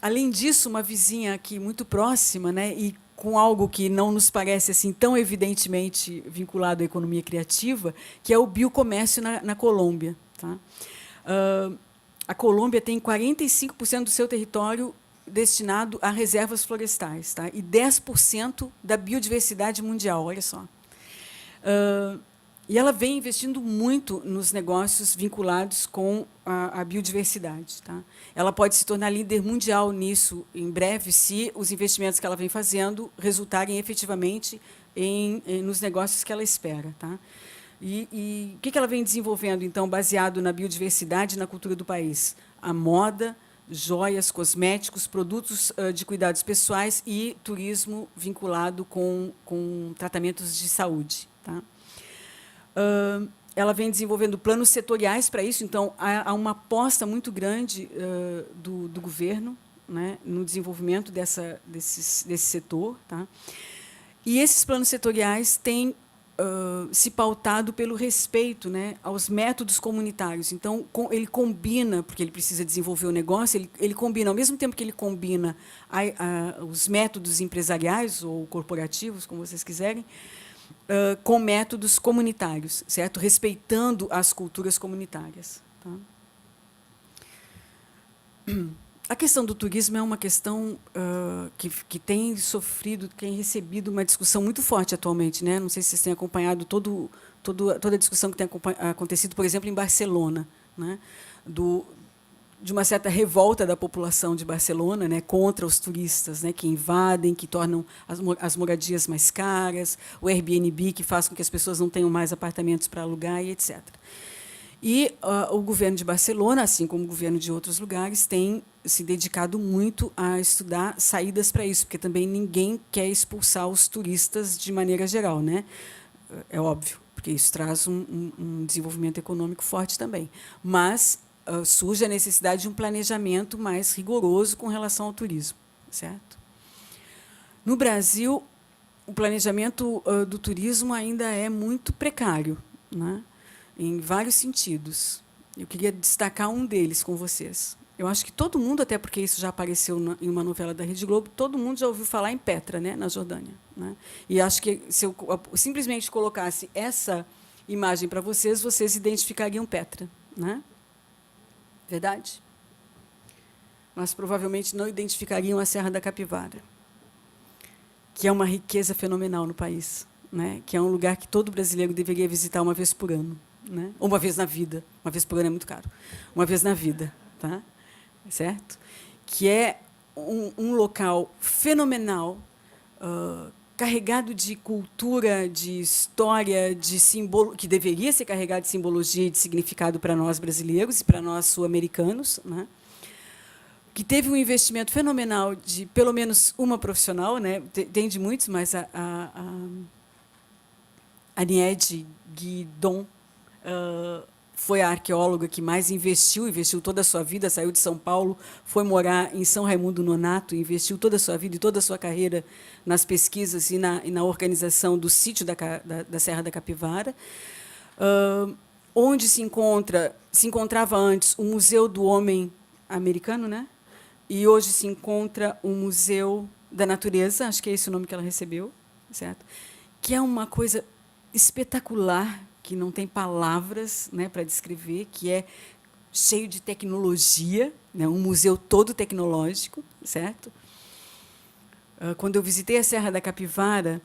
Além disso, uma vizinha aqui muito próxima, né? E com algo que não nos parece assim tão evidentemente vinculado à economia criativa, que é o biocomércio na Colômbia. Tá? A Colômbia tem 45% do seu território destinado a reservas florestais, tá? E 10% da biodiversidade mundial, olha só. E ela vem investindo muito nos negócios vinculados com a biodiversidade. Tá? Ela pode se tornar líder mundial nisso em breve, se os investimentos que ela vem fazendo resultarem efetivamente nos negócios que ela espera. Tá? E o que ela vem desenvolvendo, então, baseado na biodiversidade e na cultura do país? A moda, joias, cosméticos, produtos de cuidados pessoais e turismo vinculado com tratamentos de saúde. Tá? Ela vem desenvolvendo planos setoriais para isso, então há uma aposta muito grande do governo, né, no desenvolvimento desse setor. Tá? E esses planos setoriais têm se pautado pelo respeito, né, aos métodos comunitários. Então, ele combina, porque ele precisa desenvolver o negócio, ele combina, ao mesmo tempo que ele combina os métodos empresariais ou corporativos, como vocês quiserem, com métodos comunitários, certo? Respeitando as culturas comunitárias. Tá? A questão do turismo é uma questão que tem sofrido, tem recebido uma discussão muito forte atualmente, né? Não sei se vocês têm acompanhado toda a discussão que tem acontecido, por exemplo, em Barcelona, né? De uma certa revolta da população de Barcelona, né, contra os turistas, né, que invadem, que tornam as moradias mais caras, o Airbnb, que faz com que as pessoas não tenham mais apartamentos para alugar, e etc. E o governo de Barcelona, assim como o governo de outros lugares, tem se dedicado muito a estudar saídas para isso, porque também ninguém quer expulsar os turistas de maneira geral, né? É óbvio, porque isso traz um desenvolvimento econômico forte também. Mas surge a necessidade de um planejamento mais rigoroso com relação ao turismo, certo? No Brasil, o planejamento do turismo ainda é muito precário, né? Em vários sentidos. Eu queria destacar um deles com vocês. Eu acho que todo mundo, até porque isso já apareceu em uma novela da Rede Globo, todo mundo já ouviu falar em Petra, né, na Jordânia. Né? E acho que se eu simplesmente colocasse essa imagem para vocês, vocês identificariam Petra, né? Verdade? Mas provavelmente não identificariam a Serra da Capivara, que é uma riqueza fenomenal no país, né? Que é um lugar que todo brasileiro deveria visitar uma vez por ano, né? Ou uma vez na vida. Uma vez por ano é muito caro. Uma vez na vida, tá? Certo? Que é um local fenomenal, carregado de cultura, de história, de símbolo, que deveria ser carregado de simbologia e de significado para nós brasileiros e para nós sul-americanos, né? Que teve um investimento fenomenal de pelo menos uma profissional, né? Tem de muitos, mas a Niede Guidon foi a arqueóloga que mais investiu toda a sua vida, saiu de São Paulo, foi morar em São Raimundo Nonato, investiu toda a sua vida e toda a sua carreira nas pesquisas e na organização do sítio da Serra da Capivara, onde se encontrava antes o Museu do Homem Americano, né? E hoje se encontra o Museu da Natureza, acho que é esse o nome que ela recebeu, certo? Que é uma coisa espetacular, que não tem palavras, né, para descrever, que é cheio de tecnologia, né, um museu todo tecnológico, certo? Quando eu visitei a Serra da Capivara,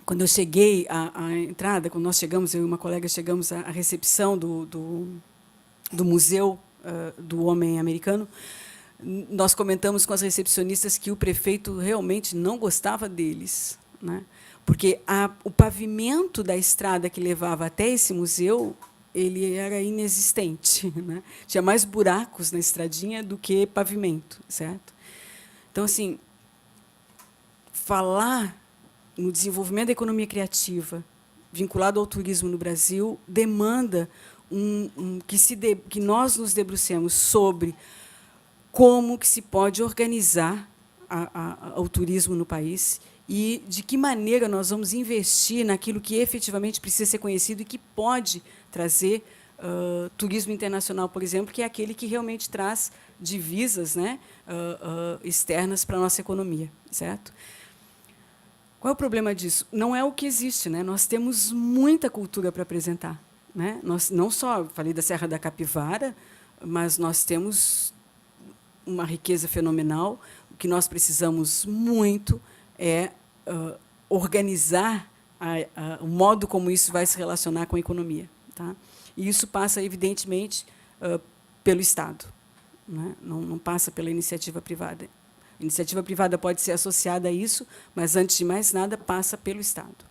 quando eu cheguei à entrada, quando nós chegamos, eu e uma colega chegamos à recepção do Museu do Homem Americano, nós comentamos com as recepcionistas que o prefeito realmente não gostava deles, né? Porque o pavimento da estrada que levava até esse museu ele era inexistente, né? Tinha mais buracos na estradinha do que pavimento, certo? Então, assim, falar no desenvolvimento da economia criativa vinculado ao turismo no Brasil demanda que nós nos debrucemos sobre como que se pode organizar o turismo no país e de que maneira nós vamos investir naquilo que efetivamente precisa ser conhecido e que pode trazer turismo internacional, por exemplo, que é aquele que realmente traz divisas, né, externas para a nossa economia, certo? Qual é o problema disso? Não é o que existe, né? Nós temos muita cultura para apresentar, né? Nós não só falei da Serra da Capivara, mas nós temos uma riqueza fenomenal. O que nós precisamos muito é organizar o modo como isso vai se relacionar com a economia, tá? E isso passa, evidentemente, pelo Estado, né? Não passa pela iniciativa privada. A iniciativa privada pode ser associada a isso, mas, antes de mais nada, passa pelo Estado.